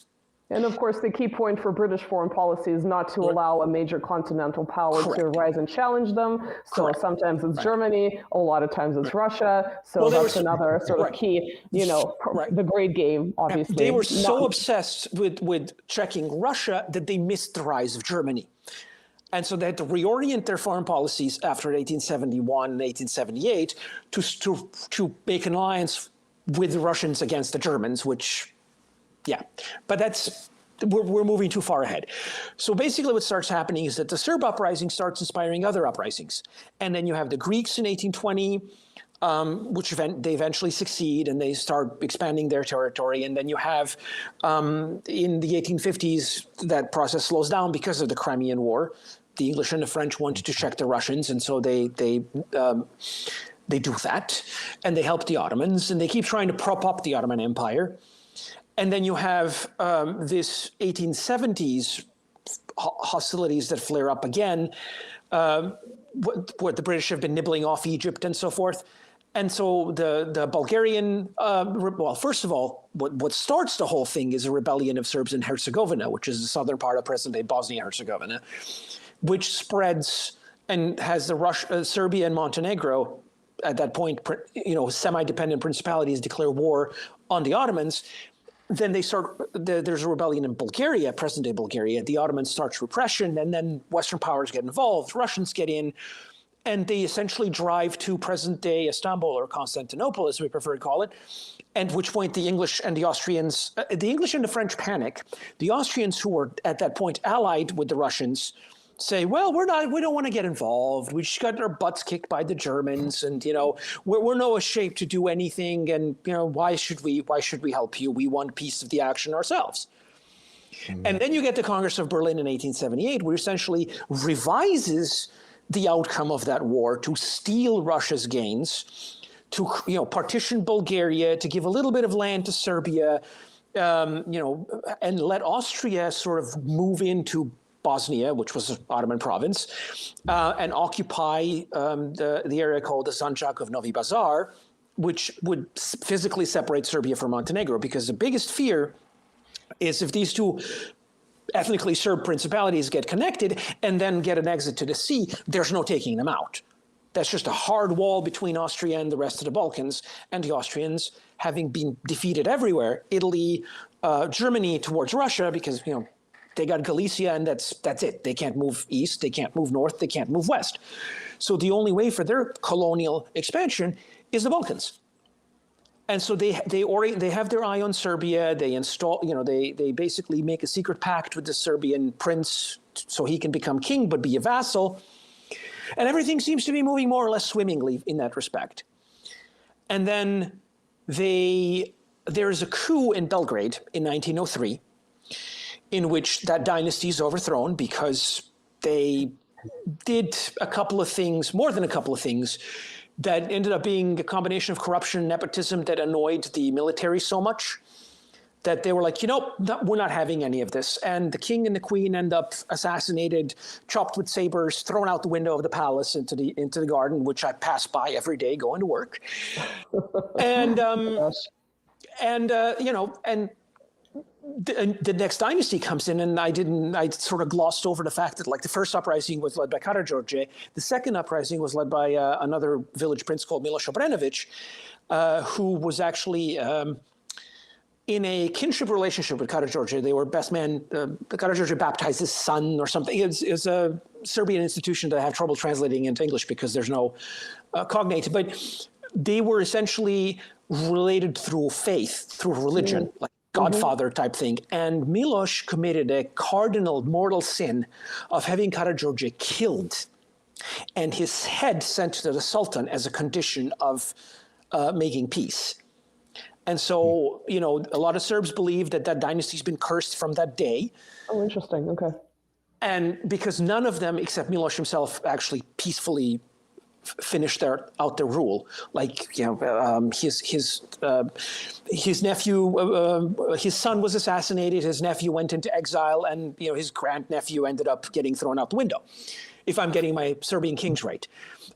Speaker 4: And of course, the key point for British foreign policy is not to allow a major continental power to rise and challenge them. So sometimes it's Germany, a lot of times it's Russia. So that's another sort of key, the great game, obviously.
Speaker 1: They were so obsessed with checking Russia that they missed the rise of Germany. And so they had to reorient their foreign policies after 1871 and 1878 to make an alliance with the Russians against the Germans, which... Yeah, but we're moving too far ahead. So basically what starts happening is that the Serb uprising starts inspiring other uprisings. And then you have the Greeks in 1820, which they eventually succeed and they start expanding their territory. And then you have in the 1850s, that process slows down because of the Crimean War. The English and the French wanted to check the Russians, and so they do that. And they help the Ottomans, and they keep trying to prop up the Ottoman Empire. And then you have this 1870s hostilities that flare up again, what the British have been nibbling off Egypt and so forth. And so the Bulgarian, first of all, what starts the whole thing is a rebellion of Serbs in Herzegovina, which is the southern part of present-day Bosnia-Herzegovina, which spreads and has Serbia and Montenegro at that point, semi-dependent principalities declare war on the Ottomans. Then there's a rebellion in Bulgaria, present-day Bulgaria. The Ottomans starts repression, and then Western powers get involved, Russians get in, and they essentially drive to present-day Istanbul or Constantinople, as we prefer to call it, at which point the English and the Austrians, the English and the French panic. The Austrians, who were at that point allied with the Russians, say, well, we don't want to get involved. We just got our butts kicked by the Germans, and we're no shape to do anything. And why should we help you? We want piece of the action ourselves. Mm-hmm. And then you get the Congress of Berlin in 1878, which essentially revises the outcome of that war to steal Russia's gains, to partition Bulgaria, to give a little bit of land to Serbia, and let Austria sort of move into Bosnia, which was an Ottoman province, and occupy the area called the Sanjak of Novi Bazar, which would physically separate Serbia from Montenegro, because the biggest fear is if these two ethnically Serb principalities get connected and then get an exit to the sea, there's no taking them out. That's just a hard wall between Austria and the rest of the Balkans, and the Austrians, having been defeated everywhere, Italy, Germany towards Russia, because they got Galicia and that's it. They can't move east, they can't move north, they can't move west. So the only way for their colonial expansion is the Balkans. And so they have their eye on Serbia. They install, they basically make a secret pact with the Serbian prince so he can become king but be a vassal. And everything seems to be moving more or less swimmingly in that respect. And then there is a coup in Belgrade in 1903 in which that dynasty is overthrown because they did a couple of things, more than a couple of things, that ended up being a combination of corruption and nepotism that annoyed the military so much that they were like, we're not having any of this. And the king and the queen end up assassinated, chopped with sabers, thrown out the window of the palace into the garden, which I pass by every day going to work. And the next dynasty comes in, and I sort of glossed over the fact that the first uprising was led by Karađorđe. The second uprising was led by another village prince called Miloš Obrenović, who was actually in a kinship relationship with Karađorđe. They were best man. Karađorđe baptized his son or something. It's a Serbian institution that I have trouble translating into English because there's no cognate. But they were essentially related through faith, through religion, like Godfather type thing. And Miloš committed a cardinal mortal sin of having Karađorđe killed and his head sent to the Sultan as a condition of making peace. And so, a lot of Serbs believe that dynasty's been cursed from that day.
Speaker 4: Oh, interesting. Okay. And
Speaker 1: because none of them, except Miloš himself, actually peacefully finished out their rule. His nephew, his son was assassinated. His nephew went into exile, and his grandnephew ended up getting thrown out the window. If I'm getting my Serbian kings right,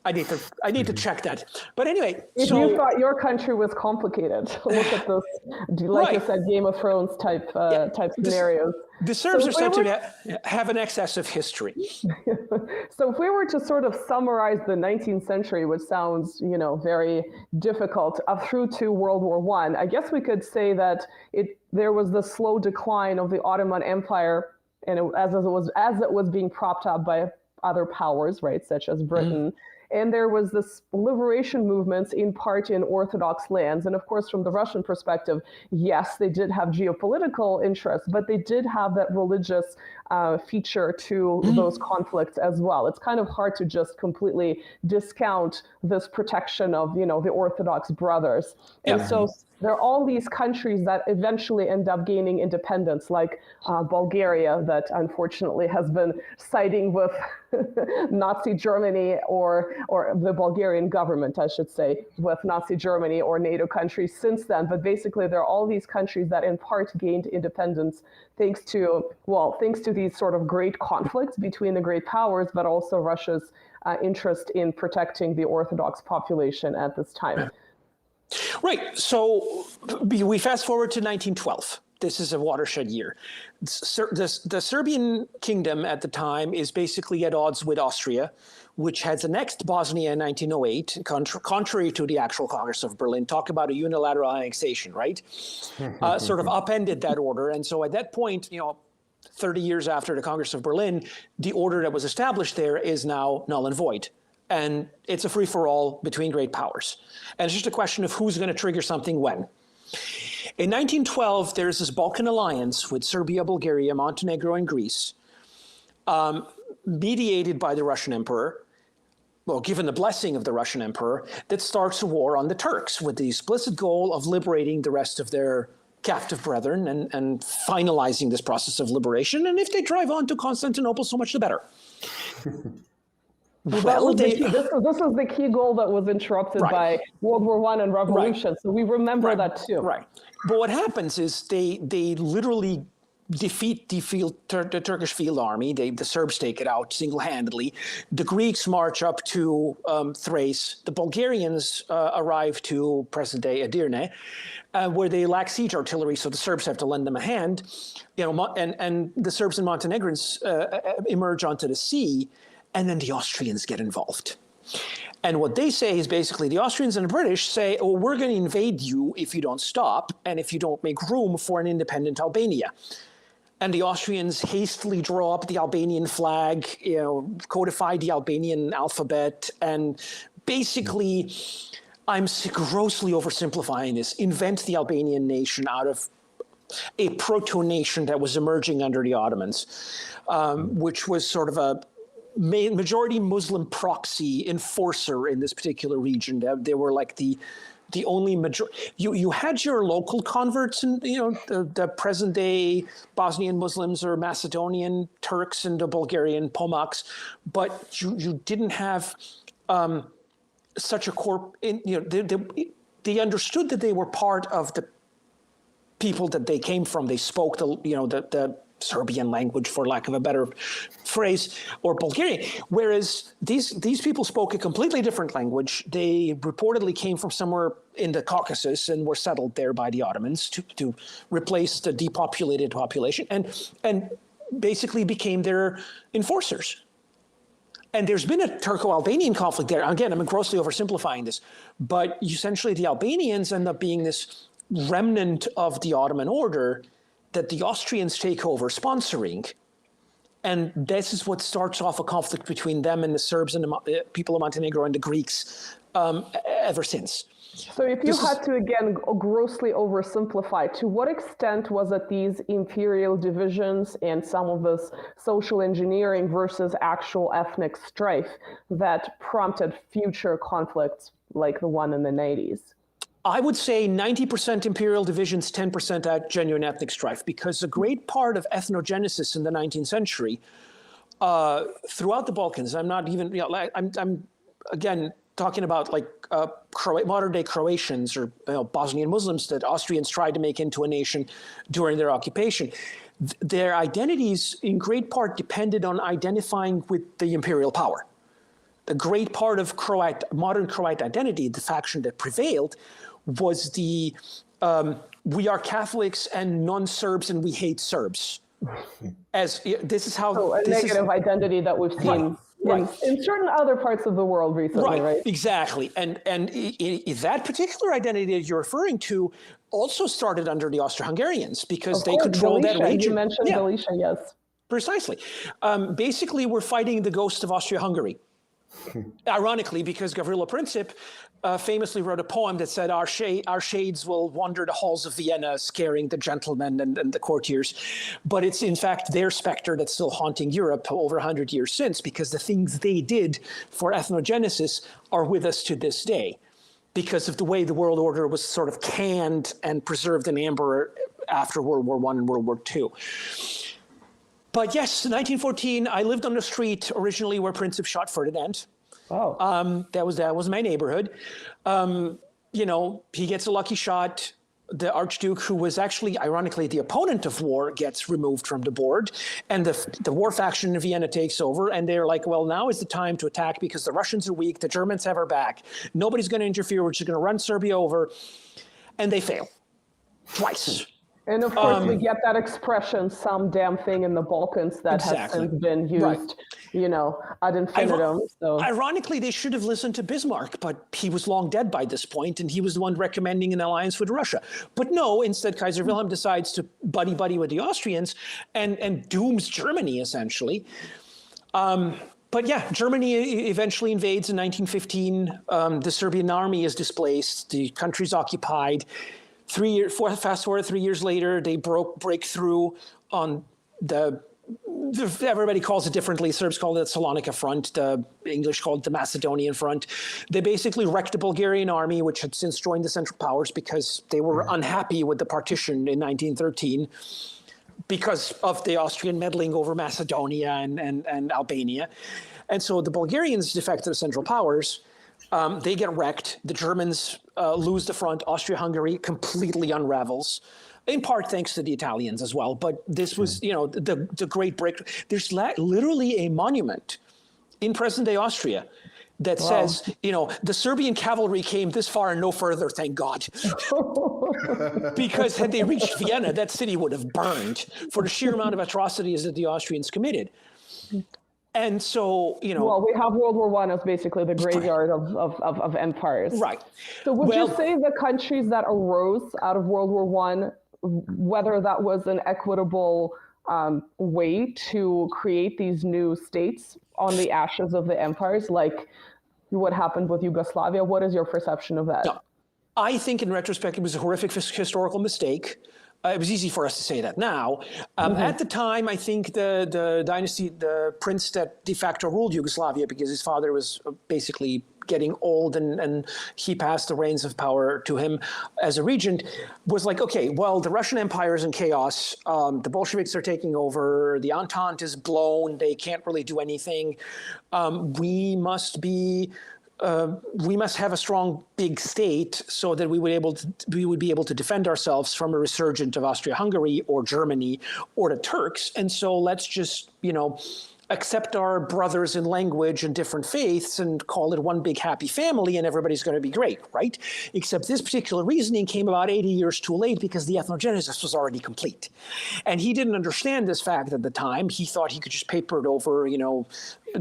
Speaker 1: I need to check that. But anyway,
Speaker 4: if you thought your country was complicated, look at this, like you said, Game of Thrones type scenarios.
Speaker 1: The Serbs are said to have an excess of history.
Speaker 4: So if we were to sort of summarize the 19th century, which sounds, very difficult, up through to World War I guess we could say that there was the slow decline of the Ottoman Empire, and as it was being propped up by other powers, right, such as Britain. And there was this liberation movements in part in Orthodox lands. And of course, from the Russian perspective, yes, they did have geopolitical interests, but they did have that religious feature to those conflicts as well. It's kind of hard to just completely discount this protection of, the Orthodox brothers. And so there are all these countries that eventually end up gaining independence, like Bulgaria, that unfortunately has been siding with Nazi Germany or the Bulgarian government, I should say, with Nazi Germany or NATO countries since then. But basically, there are all these countries that in part gained independence thanks to these sort of great conflicts between the great powers, but also Russia's interest in protecting the Orthodox population at this time.
Speaker 1: Right. So we fast forward to 1912. This is a watershed year. The Serbian kingdom at the time is basically at odds with Austria, which has annexed Bosnia in 1908, contrary to the actual Congress of Berlin. Talk about a unilateral annexation, right? Sort of upended that order. And so at that point, 30 years after the Congress of Berlin, the order that was established there is now null and void. And it's a free-for-all between great powers. And it's just a question of who's going to trigger something when. In 1912, there's this Balkan alliance with Serbia, Bulgaria, Montenegro, and Greece, mediated by the Russian emperor, well, given the blessing of the Russian emperor, that starts a war on the Turks with the explicit goal of liberating the rest of their captive brethren and finalizing this process of liberation. And if they drive on to Constantinople, so much the better.
Speaker 4: Well, this is the key goal that was interrupted by World War I and revolution. So we remember that too.
Speaker 1: Right. But what happens is they literally defeat the Turkish field army. The Serbs take it out single-handedly. The Greeks march up to Thrace. The Bulgarians arrive to present-day Edirne, where they lack siege artillery, so the Serbs have to lend them a hand. And the Serbs and Montenegrins emerge onto the sea, and then the Austrians get involved. And what they say is basically the Austrians and the British say, oh, we're going to invade you if you don't stop and if you don't make room for an independent Albania. And the Austrians hastily draw up the Albanian flag, codify the Albanian alphabet, and basically, I'm grossly oversimplifying this, invent the Albanian nation out of a proto-nation that was emerging under the Ottomans, which was sort of a majority Muslim proxy enforcer in this particular region. They were like the only you had your local converts and the present day Bosnian Muslims or Macedonian Turks and the Bulgarian Pomaks, but you didn't have such a they understood that they were part of the people that they came from. They spoke the Serbian language, for lack of a better phrase, or Bulgarian. Whereas these people spoke a completely different language. They reportedly came from somewhere in the Caucasus and were settled there by the Ottomans to replace the depopulated population, and basically became their enforcers. And there's been a Turco-Albanian conflict there. Again, I'm grossly oversimplifying this, but essentially the Albanians end up being this remnant of the Ottoman order that the Austrians take over sponsoring. And this is what starts off a conflict between them and the Serbs and the people of Montenegro and the Greeks ever since.
Speaker 4: So if you had to, again, grossly oversimplify, to what extent was it these imperial divisions and some of this social engineering versus actual ethnic strife that prompted future conflicts like the one in the 90s?
Speaker 1: I would say 90% imperial divisions, 10% genuine ethnic strife, because a great part of ethnogenesis in the 19th century throughout the Balkans, I'm not even, I'm again talking about like modern day Croatians or Bosnian Muslims that Austrians tried to make into a nation during their occupation. Their identities in great part depended on identifying with the imperial power. A great part of modern Croat identity, the faction that prevailed, was the we are Catholics and non-Serbs and we hate Serbs. This is how
Speaker 4: a negative identity that we've seen in certain other parts of the world recently, right?
Speaker 1: Exactly. And that particular identity that you're referring to also started under the Austro-Hungarians because they controlled that region.
Speaker 4: You mentioned Galicia, yes.
Speaker 1: Precisely. Basically, we're fighting the ghost of Austria-Hungary. Ironically, because Gavrilo Princip famously wrote a poem that said, our shades will wander the halls of Vienna, scaring the gentlemen and the courtiers. But it's in fact their specter that's still haunting Europe over 100 years since, because the things they did for ethnogenesis are with us to this day, because of the way the world order was sort of canned and preserved in amber after World War I and World War II. But yes, 1914, I lived on the street originally where Princip shot Ferdinand.
Speaker 4: Oh.
Speaker 1: That was my neighborhood. He gets a lucky shot. The Archduke, who was actually, ironically, the opponent of war, gets removed from the board. And the war faction in Vienna takes over. And they're like, well, now is the time to attack because the Russians are weak. The Germans have our back. Nobody's going to interfere. We're just going to run Serbia over. And they fail twice.
Speaker 4: And of course, we get that expression, some damn thing in the Balkans that has since been used, ad infinitum.
Speaker 1: Ironically, they should have listened to Bismarck, but he was long dead by this point, and he was the one recommending an alliance with Russia. But no, instead, Kaiser Wilhelm decides to buddy-buddy with the Austrians and dooms Germany, essentially. But yeah, Germany eventually invades in 1915. The Serbian army is displaced. The country's occupied. Fast forward 3 years later, they break through on everybody calls it differently. Serbs call it the Salonika front. The English called it the Macedonian front. They basically wrecked the Bulgarian army, which had since joined the Central Powers because they were unhappy with the partition in 1913 because of the Austrian meddling over Macedonia and Albania. And so the Bulgarians defect to the Central Powers. They get wrecked. The Germans lose the front. Austria-Hungary completely unravels. in part thanks to the Italians as well. But this was, the great breakthrough. There's literally a monument in present-day Austria that says, the Serbian cavalry came this far and no further, thank God. Because had they reached Vienna, that city would have burned for the sheer amount of atrocities that the Austrians committed. And so,
Speaker 4: Well, we have World War I as basically the graveyard of empires.
Speaker 1: Right.
Speaker 4: So would you say the countries that arose out of World War I, whether that was an equitable way to create these new states on the ashes of the empires, like what happened with Yugoslavia? What is your perception of that? No,
Speaker 1: I think in retrospect, it was a horrific historical mistake. It was easy for us to say that now. At the time, I think the dynasty, the prince that de facto ruled Yugoslavia, because his father was basically getting old and he passed the reins of power to him as a regent, was like, okay, well, the Russian Empire is in chaos. The Bolsheviks are taking over. The Entente is blown. They can't really do anything. We must have a strong big state so that we would be able to defend ourselves from a resurgent of Austria-Hungary or Germany or the Turks. And so let's just, accept our brothers in language and different faiths and call it one big happy family and everybody's going to be great, right? Except this particular reasoning came about 80 years too late because the ethnogenesis was already complete. And he didn't understand this fact at the time. He thought he could just paper it over,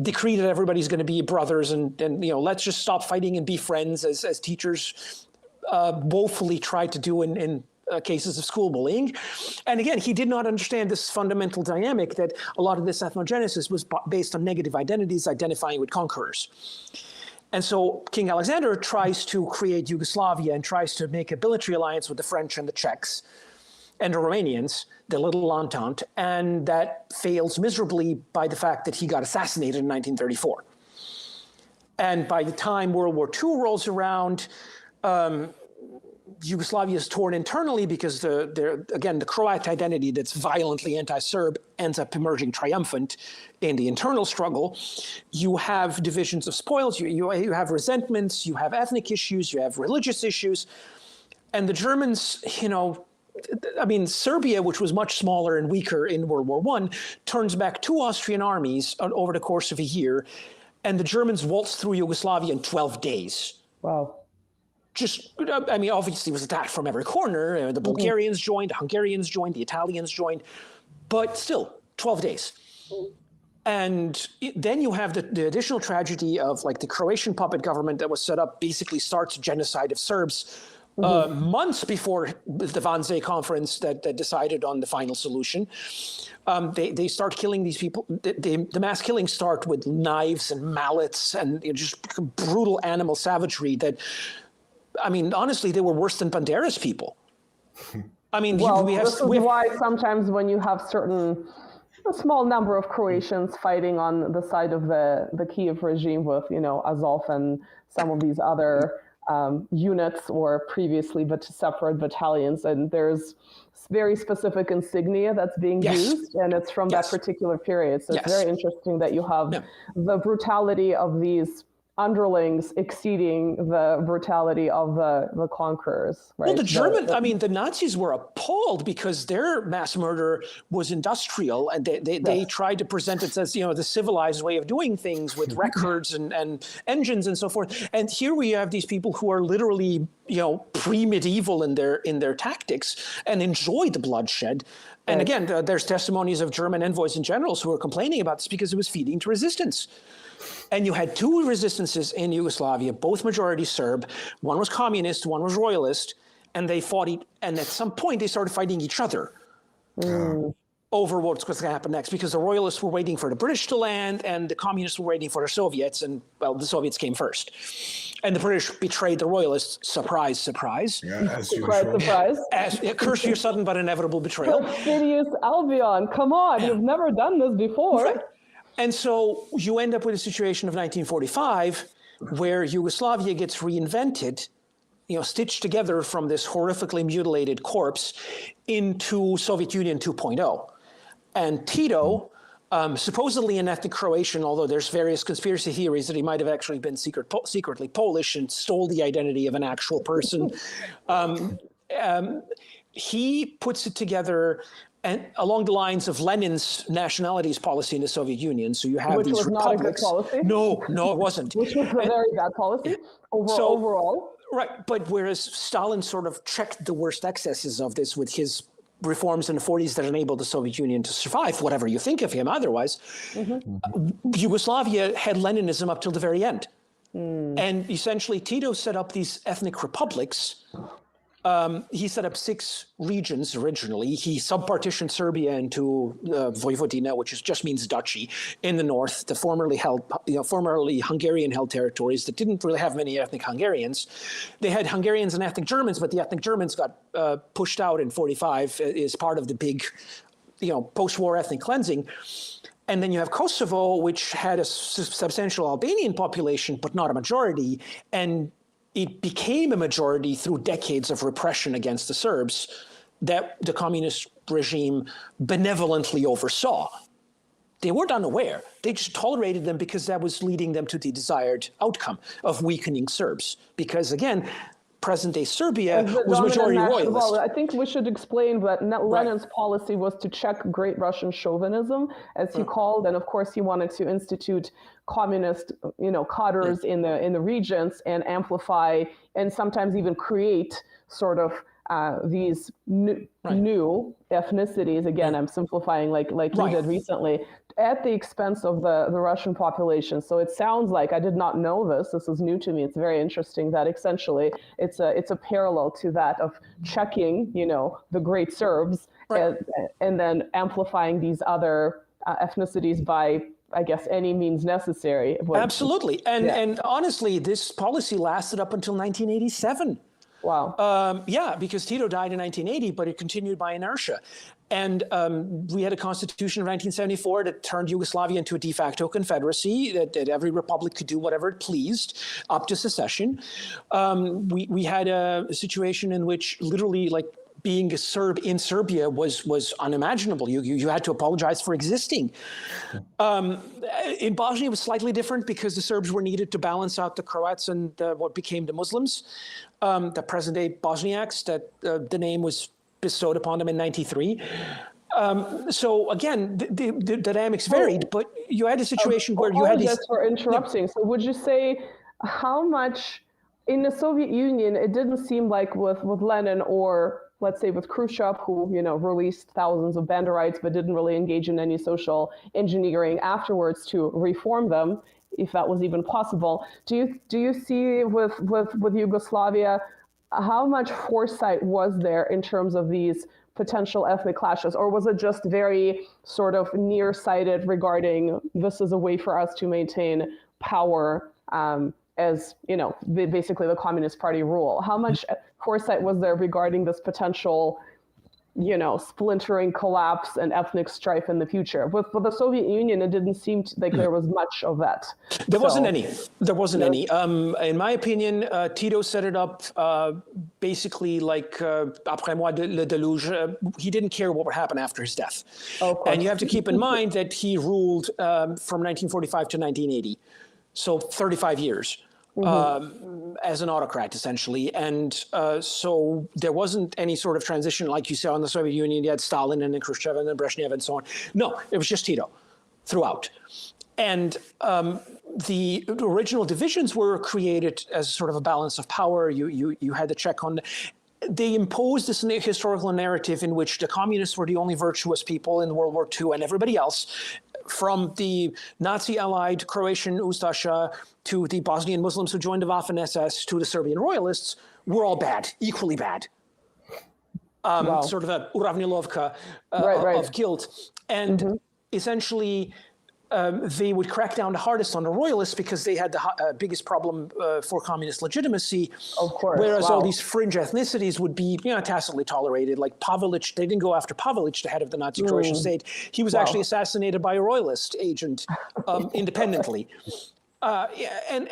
Speaker 1: decree that everybody's going to be brothers and let's just stop fighting and be friends as teachers woefully tried to do in cases of school bullying. And again, he did not understand this fundamental dynamic that a lot of this ethnogenesis was based on negative identities identifying with conquerors. And so King Alexander tries to create Yugoslavia and tries to make a military alliance with the French and the Czechs and the Romanians, the Little Entente, and that fails miserably by the fact that he got assassinated in 1934. And by the time World War II rolls around, Yugoslavia is torn internally because the Croat identity that's violently anti-Serb ends up emerging triumphant in the internal struggle. You have divisions of spoils, you have resentments, you have ethnic issues, you have religious issues. And the Germans, Serbia, which was much smaller and weaker in World War I, turns back 2 Austrian armies over the course of a year, and the Germans waltz through Yugoslavia in 12 days.
Speaker 4: Wow.
Speaker 1: Obviously it was attacked from every corner. The Bulgarians joined, the Hungarians joined, the Italians joined, but still 12 days. And then you have the additional tragedy of the Croatian puppet government that was set up basically starts genocide of Serbs months before the Wannsee conference that decided on the final solution. They start killing these people. The mass killings start with knives and mallets and just brutal animal savagery that, honestly, they were worse than Banderas people.
Speaker 4: This is why sometimes when you have a small number of Croatians fighting on the side of the Kiev regime with, Azov and some of these other units or previously but separate battalions, and there's very specific insignia that's being used, and it's from that particular period. So it's very interesting that you have the brutality of these underlings exceeding the brutality of the conquerors. Right?
Speaker 1: Well, the Nazis were appalled because their mass murder was industrial, and they tried to present it as the civilized way of doing things with records and engines and so forth. And here we have these people who are literally pre-medieval in their tactics and enjoy the bloodshed. And again, there's testimonies of German envoys and generals who are complaining about this because it was feeding to resistance. And you had 2 resistances in Yugoslavia, both majority Serb. One was communist, one was royalist, and they fought. And at some point, they started fighting each other over what's going to happen next, because the royalists were waiting for the British to land, and the communists were waiting for the Soviets. And the Soviets came first, and the British betrayed the royalists. Surprise, surprise!
Speaker 3: Yeah,
Speaker 4: surprise!
Speaker 1: Curse your sudden but inevitable betrayal.
Speaker 4: Perfidious Albion! Come on, you've never done this before.
Speaker 1: Right. And so you end up with a situation of 1945 where Yugoslavia gets reinvented, stitched together from this horrifically mutilated corpse into Soviet Union 2.0. And Tito, supposedly an ethnic Croatian, although there's various conspiracy theories that he might have actually been secretly Polish and stole the identity of an actual person, he puts it together and along the lines of Lenin's nationalities policy in the Soviet Union. So you have
Speaker 4: Which
Speaker 1: these
Speaker 4: was
Speaker 1: republics.
Speaker 4: not a good policy.
Speaker 1: No, it wasn't.
Speaker 4: Which was a very bad policy overall.
Speaker 1: Right, but whereas Stalin sort of checked the worst excesses of this with his reforms in the 40s that enabled the Soviet Union to survive, whatever you think of him otherwise, Yugoslavia had Leninism up till the very end. And essentially Tito set up these ethnic republics. He set up 6 regions originally. He subpartitioned Serbia into Vojvodina, which just means duchy, in the north, the formerly Hungarian-held territories that didn't really have many ethnic Hungarians. They had Hungarians and ethnic Germans, but the ethnic Germans got pushed out in 45 as part of the big, post-war ethnic cleansing. And then you have Kosovo, which had a substantial Albanian population, but not a majority. And it became a majority through decades of repression against the Serbs that the communist regime benevolently oversaw. They weren't unaware. They just tolerated them because that was leading them to the desired outcome of weakening Serbs. Because again, present-day Serbia was majority royalist.
Speaker 4: I think we should explain that Lenin's policy was to check Great Russian chauvinism, as he called, and of course he wanted to institute communist, cadres in the regions and amplify and sometimes even create sort of these new ethnicities. Again, I'm simplifying like you did recently, at the expense of the Russian population. So it sounds like, I did not know this. This is new to me. It's very interesting that essentially it's a parallel to that of checking, the great Serbs and then amplifying these other ethnicities by, I guess, any means necessary.
Speaker 1: Absolutely. And honestly, this policy lasted up until 1987.
Speaker 4: Wow.
Speaker 1: Because Tito died in 1980, but it continued by inertia. And we had a constitution of 1974 that turned Yugoslavia into a de facto confederacy, that every republic could do whatever it pleased up to secession. We had a situation in which literally, like, being a Serb in Serbia was unimaginable. You had to apologize for existing. In Bosnia, it was slightly different because the Serbs were needed to balance out the Croats and what became the Muslims, the present-day Bosniaks, that the name was bestowed upon them in 93. So again, the dynamics varied, but you had a situation where you had these...
Speaker 4: Apologize for interrupting. So would you say how much in the Soviet Union, it didn't seem like with Lenin or let's say with Khrushchev, who released thousands of Banderites but didn't really engage in any social engineering afterwards to reform them, if that was even possible. Do you see with Yugoslavia, how much foresight was there in terms of these potential ethnic clashes, or was it just very sort of nearsighted regarding this is a way for us to maintain power as basically the Communist Party rule? How much foresight was there regarding this potential, splintering, collapse, and ethnic strife in the future? With the Soviet Union, it didn't seem like there was much of that.
Speaker 1: There wasn't any. There wasn't any. In my opinion, Tito set it up basically like après moi le déluge. He didn't care what would happen after his death. And you have to keep in mind that he ruled from 1945 to 1980. So 35 years. As an autocrat, essentially. And so there wasn't any sort of transition like you saw in the Soviet Union. You had Stalin and then Khrushchev and then Brezhnev and so on. No, it was just Tito throughout. And the original divisions were created as sort of a balance of power. You had to check on... They imposed this historical narrative in which the communists were the only virtuous people in World War II, and everybody else, from the Nazi-allied Croatian Ustasha to the Bosnian Muslims who joined the Waffen-SS to the Serbian royalists, were all bad, equally bad. Sort of a uravnilovka of guilt. And essentially, they would crack down the hardest on the royalists because they had the biggest problem for communist legitimacy.
Speaker 4: Of course.
Speaker 1: Whereas all these fringe ethnicities would be tacitly tolerated. Like Pavelić, they didn't go after Pavelić, the head of the Nazi Croatian state. He was actually assassinated by a royalist agent independently. And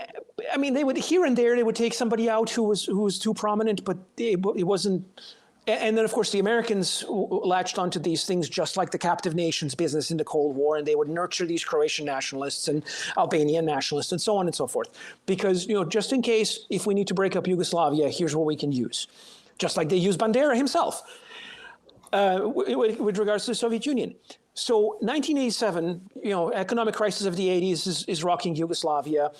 Speaker 1: I mean, they would here and there, they would take somebody out who was too prominent, but it wasn't. And then, of course, the Americans latched onto these things just like the captive nations business in the Cold War, and they would nurture these Croatian nationalists and Albanian nationalists and so on and so forth. Because, just in case, if we need to break up Yugoslavia, here's what we can use. Just like they used Bandera himself. with regards to the Soviet Union. So 1987, economic crisis of the 80s is rocking Yugoslavia,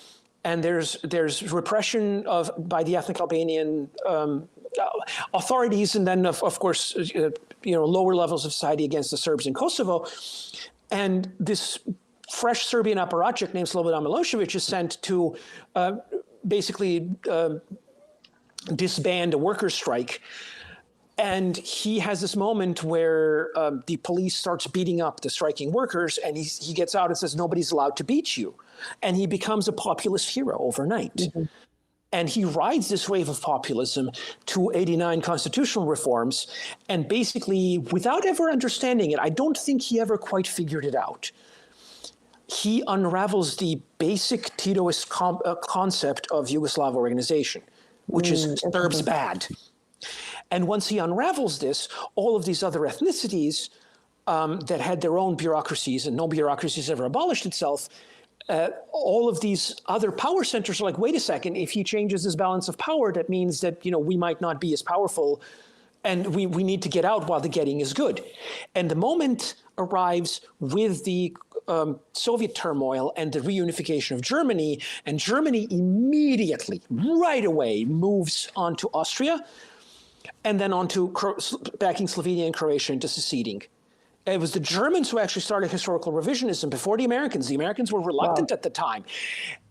Speaker 1: and there's repression by the ethnic Albanian authorities, and then of course lower levels of society against the Serbs in Kosovo, and this fresh Serbian apparatchik named Slobodan Milosevic is sent to basically disband a workers' strike. And he has this moment where the police starts beating up the striking workers, and he gets out and says, nobody's allowed to beat you. And he becomes a populist hero overnight. Mm-hmm. And he rides this wave of populism to 89 constitutional reforms. And basically, without ever understanding it, I don't think he ever quite figured it out. He unravels the basic Titoist concept of Yugoslav organization, which is Serbs bad. And once he unravels this, all of these other ethnicities that had their own bureaucracies, and no bureaucracy has ever abolished itself, all of these other power centers are like, wait a second, if he changes his balance of power, that means that we might not be as powerful, and we need to get out while the getting is good. And the moment arrives with the Soviet turmoil and the reunification of Germany, and Germany immediately, right away, moves on to Austria, and then on to backing Slovenia and Croatia into seceding. It was the Germans who actually started historical revisionism before the Americans. The Americans were reluctant at the time.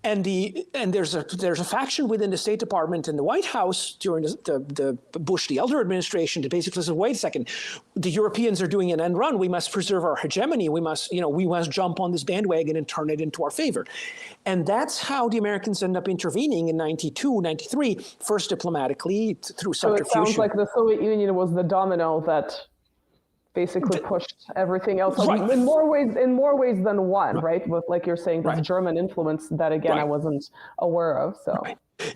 Speaker 1: And there's a faction within the State Department and the White House during the Bush the Elder administration that basically said, wait a second, the Europeans are doing an end run. We must preserve our hegemony. We must jump on this bandwagon and turn it into our favor. And that's how the Americans end up intervening in 92, 93, first diplomatically through subterfuge.
Speaker 4: So it sounds like the Soviet Union was the domino that basically pushed everything else in more ways than one, right? With, like you're saying, this German influence that again I wasn't aware of. So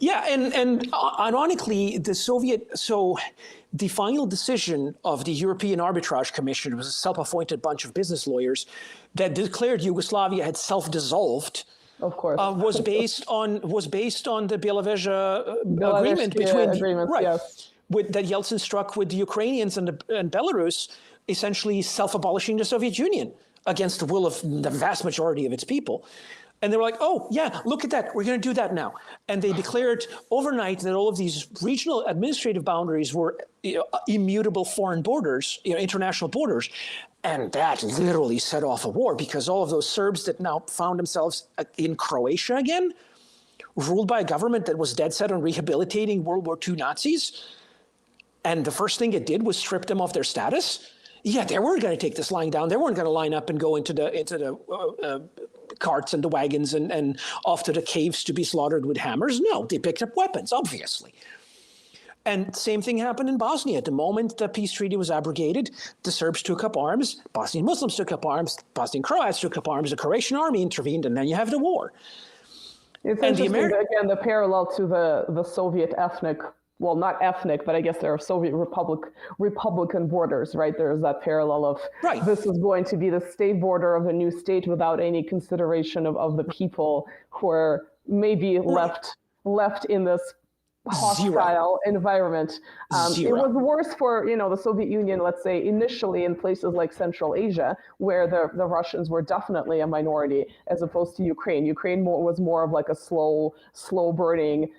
Speaker 1: yeah, and ironically, the final decision of the European Arbitrage Commission, was a self-appointed bunch of business lawyers that declared Yugoslavia had self-dissolved.
Speaker 4: Of course,
Speaker 1: was based on the Belgrado agreement between that Yeltsin struck with the Ukrainians and Belarus, essentially self-abolishing the Soviet Union against the will of the vast majority of its people. And they were like, oh, yeah, look at that. We're going to do that now. And they declared overnight that all of these regional administrative boundaries were immutable foreign borders, international borders. And that literally set off a war, because all of those Serbs that now found themselves in Croatia again, ruled by a government that was dead set on rehabilitating World War II Nazis. And the first thing it did was strip them of their status. Yeah, they weren't going to take this lying down. They weren't going to line up and go into the carts and the wagons and off to the caves to be slaughtered with hammers. No, they picked up weapons, obviously. And same thing happened in Bosnia. The moment the peace treaty was abrogated, the Serbs took up arms, Bosnian Muslims took up arms, Bosnian Croats took up arms, the Croatian army intervened, and then you have the war.
Speaker 4: It's interesting, again, the parallel to the Soviet ethnic, well, not ethnic, but I guess there are Soviet Republican borders, right? There's that parallel of this is going to be the state border of a new state without any consideration of the people who are maybe left in this hostile environment. It was worse for, the Soviet Union, let's say, initially in places like Central Asia, where the Russians were definitely a minority, as opposed to Ukraine. Ukraine was more of like a slow burning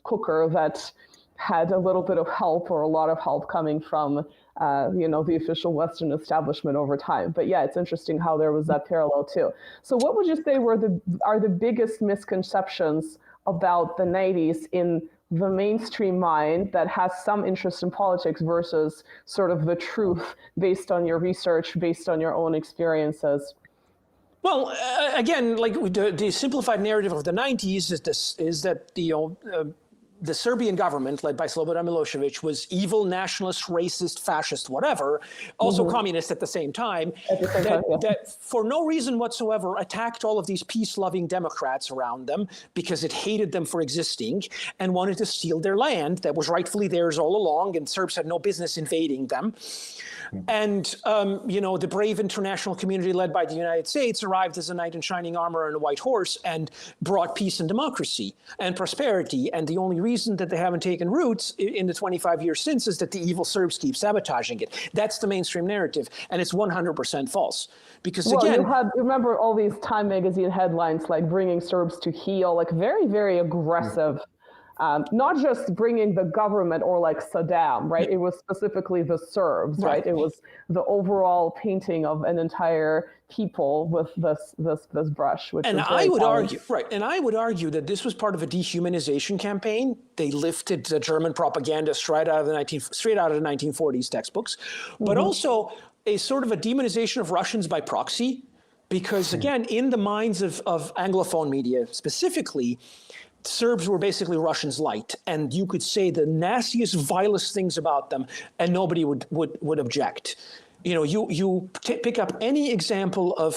Speaker 4: cooker that had a little bit of help or a lot of help coming from, the official Western establishment over time. But yeah, it's interesting how there was that parallel too. So what would you say are the biggest misconceptions about the 90s in the mainstream mind that has some interest in politics versus sort of the truth based on your research, based on your own experiences?
Speaker 1: Well, again, like the simplified narrative of the 90s is that the Serbian government, led by Slobodan Milosevic, was evil, nationalist, racist, fascist, whatever, also communist at the same time, that for no reason whatsoever attacked all of these peace-loving Democrats around them because it hated them for existing and wanted to steal their land that was rightfully theirs all along, and Serbs had no business invading them. And, the brave international community led by the United States arrived as a knight in shining armor and a white horse and brought peace and democracy and prosperity. And the only reason that they haven't taken roots in the 25 years since is that the evil Serbs keep sabotaging it. That's the mainstream narrative, and it's 100% false. Because again,
Speaker 4: remember all these Time magazine headlines like bringing Serbs to heel, like very, very aggressive. Not just bringing the government or like Saddam, right? It was specifically the Serbs, right? It was the overall painting of an entire people with this brush, which
Speaker 1: and
Speaker 4: is
Speaker 1: I would argue, and I would argue that this was part of a dehumanization campaign. They lifted the German propaganda straight out of the 1940s textbooks, but also a sort of a demonization of Russians by proxy, because again, in the minds of Anglophone media specifically, Serbs were basically Russians light, and you could say the nastiest, vilest things about them, and nobody would object. You know, you pick up any example of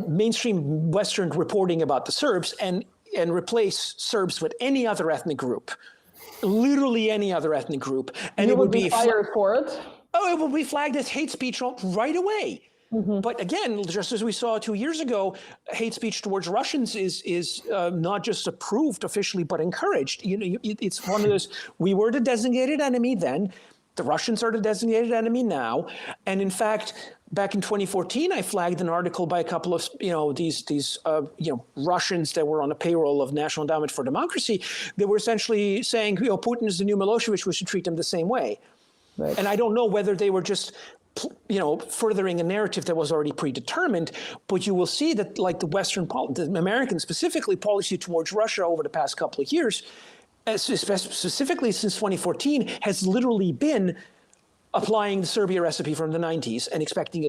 Speaker 1: mainstream Western reporting about the Serbs, and replace Serbs with any other ethnic group, literally any other ethnic group, and
Speaker 4: you
Speaker 1: it would be
Speaker 4: fired for it.
Speaker 1: Oh, it will be flagged as hate speech right away. But again, just as we saw 2 years ago, hate speech towards Russians is not just approved officially, but encouraged. You know, it's one of those. We were the designated enemy then. The Russians are the designated enemy now. And in fact, back in 2014, I flagged an article by a couple of these Russians that were on the payroll of National Endowment for Democracy. They were essentially saying, Putin is the new Milosevic. We should treat him the same way. Right. And I don't know whether they were just furthering a narrative that was already predetermined, but you will see that, like the American specifically policy towards Russia over the past couple of years, specifically since 2014, has literally been applying the Serbia recipe from the 90s and expecting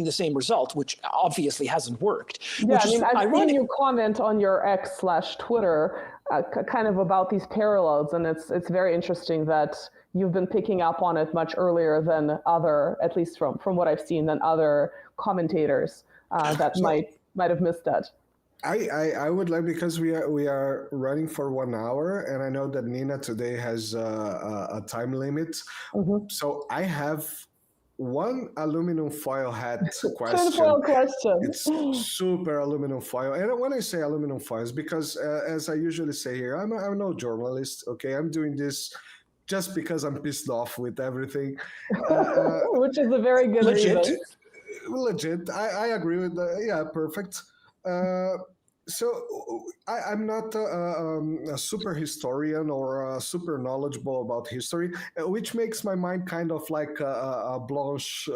Speaker 1: the same result, which obviously hasn't worked.
Speaker 4: Yeah, I've seen you comment on your X/Twitter kind of about these parallels, and it's very interesting that you've been picking up on it much earlier than other, at least from what I've seen, than other commentators that might have missed that.
Speaker 3: I would like, because we are running for 1 hour, and I know that Nina today has a time limit. So I have one aluminum foil hat question.
Speaker 4: Foil question.
Speaker 3: It's super aluminum foil. And when I say aluminum foil, it's because, as I usually say here, I'm no journalist, okay? I'm doing this just because I'm pissed off with everything.
Speaker 4: Which is a very good reason.
Speaker 3: Legit. I agree with that. Yeah, perfect. So I'm not a super historian or super knowledgeable about history, which makes my mind kind of like a blanche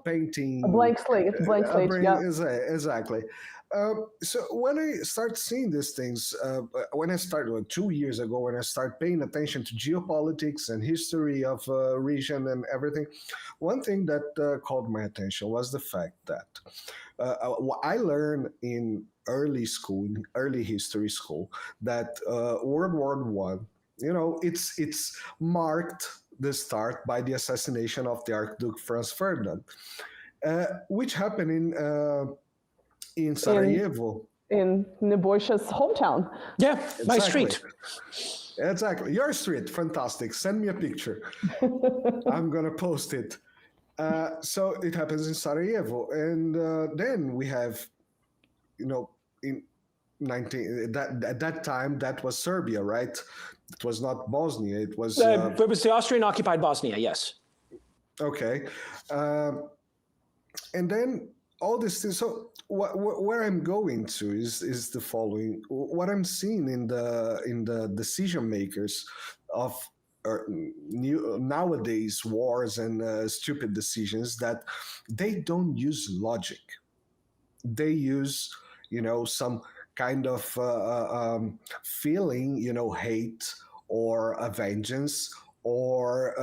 Speaker 3: painting.
Speaker 4: A blank slate. It's a blank slate, yeah.
Speaker 3: Exactly. So when I start seeing these things, when I started 2 years ago, when I started paying attention to geopolitics and history of region and everything, one thing that called my attention was the fact that I learned in early history school, that World War I, it's marked the start by the assassination of the Archduke Franz Ferdinand, which happened in Sarajevo.
Speaker 4: In Nebojša's hometown.
Speaker 1: Yeah, my street.
Speaker 3: Exactly. Your street. Fantastic. Send me a picture. I'm going to post it. So it happens in Sarajevo. And then we have, at that time, that was Serbia, right? It was not Bosnia. It was
Speaker 1: the Austrian-occupied Bosnia, yes.
Speaker 3: Okay. And then all this thing. So where I'm going to is the following. What I'm seeing in the decision makers of nowadays wars and stupid decisions, that they don't use logic. They use some kind of feeling, hate or a vengeance or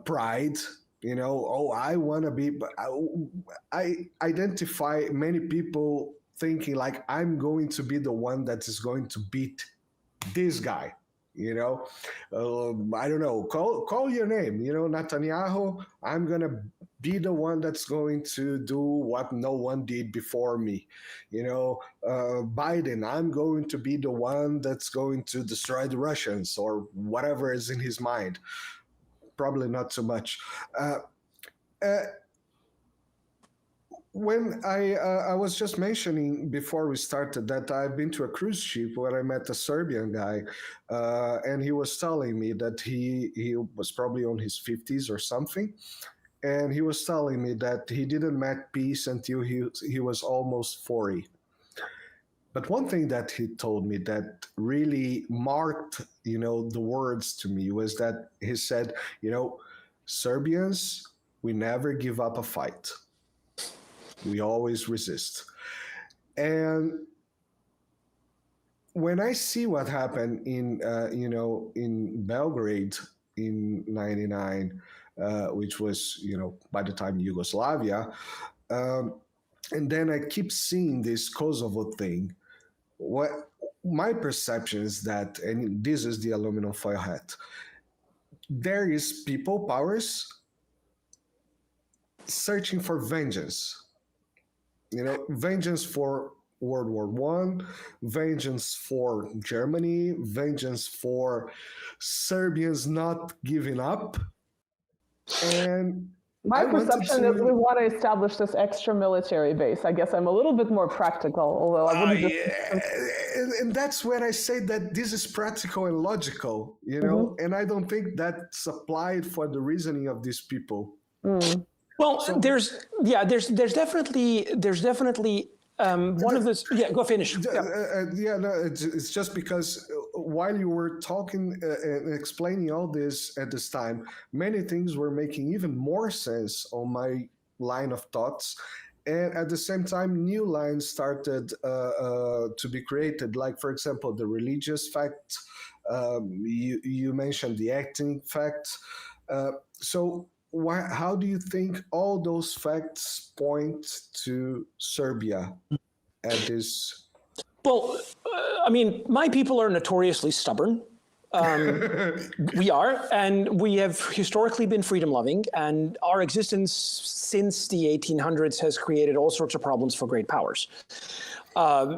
Speaker 3: pride. I want to be, but I identify many people thinking like, I'm going to be the one that is going to beat this guy. I don't know, call your name, Netanyahu, I'm going to be the one that's going to do what no one did before me. Biden, I'm going to be the one that's going to destroy the Russians, or whatever is in his mind. Probably not so much. when I was just mentioning before we started that I've been to a cruise ship where I met a Serbian guy, and he was telling me that he was probably on his 50s or something, and he was telling me that he didn't met peace until he was almost 40. But one thing that he told me that really marked, the words to me was that he said, Serbians, we never give up a fight. We always resist. And when I see what happened in Belgrade in '99, which was, by the time Yugoslavia, and then I keep seeing this Kosovo thing, what my perception is that, and this is the aluminum foil hat, there is people powers searching for vengeance. Vengeance for World War I, vengeance for Germany, vengeance for Serbians not giving up. And
Speaker 4: my perception is we want to establish this extra military base. I guess I'm a little bit more practical, although I wouldn't
Speaker 3: and that's where I say that this is practical and logical, and I don't think that's applied for the reasoning of these people.
Speaker 4: Mm.
Speaker 1: Well, there's definitely one of those. Yeah, go finish.
Speaker 3: It's just because while you were talking and explaining all this at this time, many things were making even more sense on my line of thoughts, and at the same time, new lines started to be created. Like, for example, the religious fact. You mentioned the acting fact. So. How do you think all those facts point to Serbia at this?
Speaker 1: Well, my people are notoriously stubborn. We are, and we have historically been freedom-loving, and our existence since the 1800s has created all sorts of problems for great powers,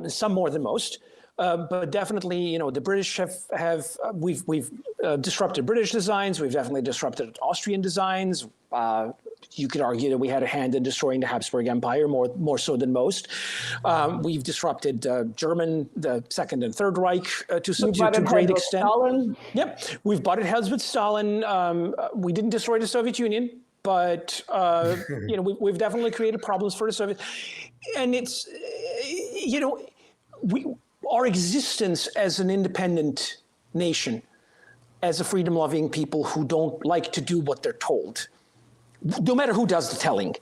Speaker 1: some more than most. But definitely, the British we've disrupted British designs. We've definitely disrupted Austrian designs. You could argue that we had a hand in destroying the Habsburg Empire more so than most. We've disrupted German, the Second and Third Reich to a great extent.
Speaker 4: Stalin.
Speaker 1: Yep, we've butted heads with Stalin. We didn't destroy the Soviet Union, but we've definitely created problems for the Soviet. And it's our existence as an independent nation, as a freedom-loving people who don't like to do what they're told, no matter who does the telling,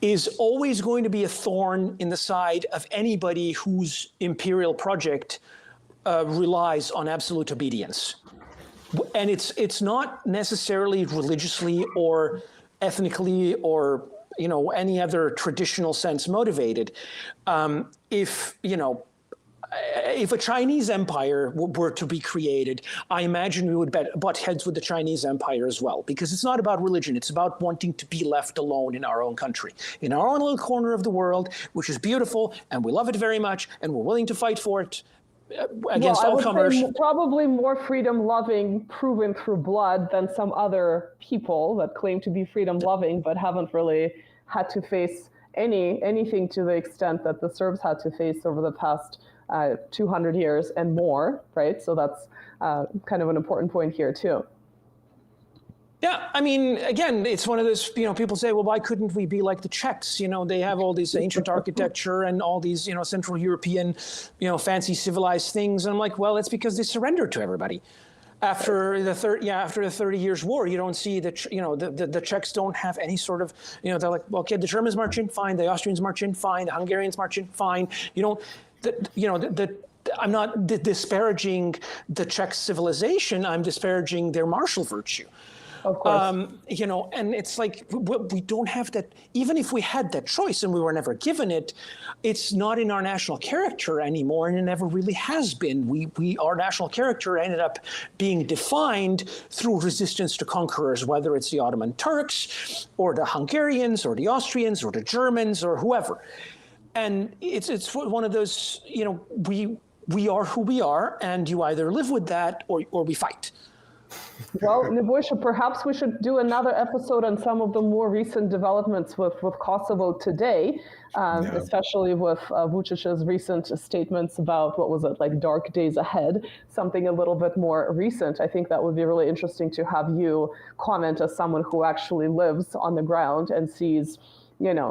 Speaker 1: is always going to be a thorn in the side of anybody whose imperial project relies on absolute obedience. And it's not necessarily religiously or ethnically or any other traditional sense motivated. If a Chinese empire were to be created, I imagine we would butt heads with the Chinese empire as well, because it's not about religion. It's about wanting to be left alone in our own country, in our own little corner of the world, which is beautiful, and we love it very much, and we're willing to fight for it against all comers.
Speaker 4: Probably more freedom-loving proven through blood than some other people that claim to be freedom-loving but haven't really had to face anything to the extent that the Serbs had to face over the past 200 years and more, right? So that's kind of an important point here too.
Speaker 1: Yeah, again, it's one of those, people say, well, why couldn't we be like the Czechs? They have all these ancient architecture and all these, Central European, fancy civilized things. And I'm like, well, it's because they surrendered to everybody. After the 30 Years' War, you don't see that, the Czechs don't have any sort of, they're like, well, okay, the Germans march in, fine. The Austrians march in, fine. The Hungarians march in, fine. I'm not disparaging the Czech civilization. I'm disparaging their martial virtue.
Speaker 4: Of course.
Speaker 1: And it's like we don't have that. Even if we had that choice and we were never given it, it's not in our national character anymore, and it never really has been. Our national character ended up being defined through resistance to conquerors, whether it's the Ottoman Turks or the Hungarians or the Austrians or the Germans or whoever. And it's one of those, we are who we are, and you either live with that or we fight.
Speaker 4: Well, Nebojša, perhaps we should do another episode on some of the more recent developments with Kosovo today, especially with Vucic's recent statements about, what was it, like dark days ahead, something a little bit more recent. I think that would be really interesting to have you comment as someone who actually lives on the ground and sees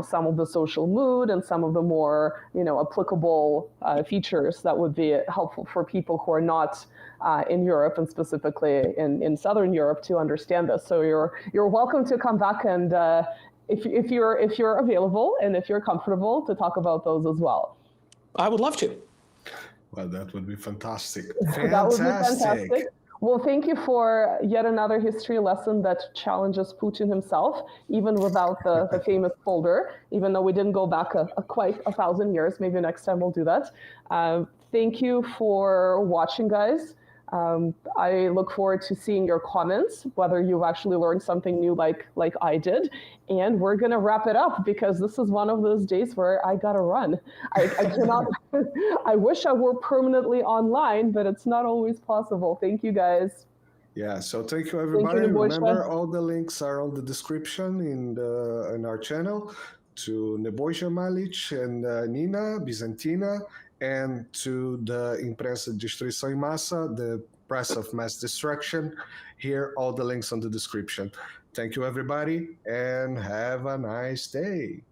Speaker 4: some of the social mood and some of the more, applicable features that would be helpful for people who are not in Europe and specifically in Southern Europe to understand this. So you're welcome to come back and if you're available and if you're comfortable to talk about those as well.
Speaker 1: I would love to.
Speaker 3: Well, that would be fantastic.
Speaker 4: That would be fantastic. Well, thank you for yet another history lesson that challenges Putin himself, even without the famous folder, even though we didn't go back quite 1,000 years. Maybe next time we'll do that. Thank you for watching, guys. I look forward to seeing your comments, whether you've actually learned something new like I did. And we're going to wrap it up because this is one of those days where I got to run. I cannot, I wish I were permanently online, but it's not always possible. Thank you, guys.
Speaker 3: Yeah, so thank you, everybody. Remember, all the links are on the description in our channel to Nebojša Malić and Nina Byzantina, and to the Imprensa de Destruição em Massa, the press of mass destruction. Here, all the links on the description. Thank you, everybody, and have a nice day.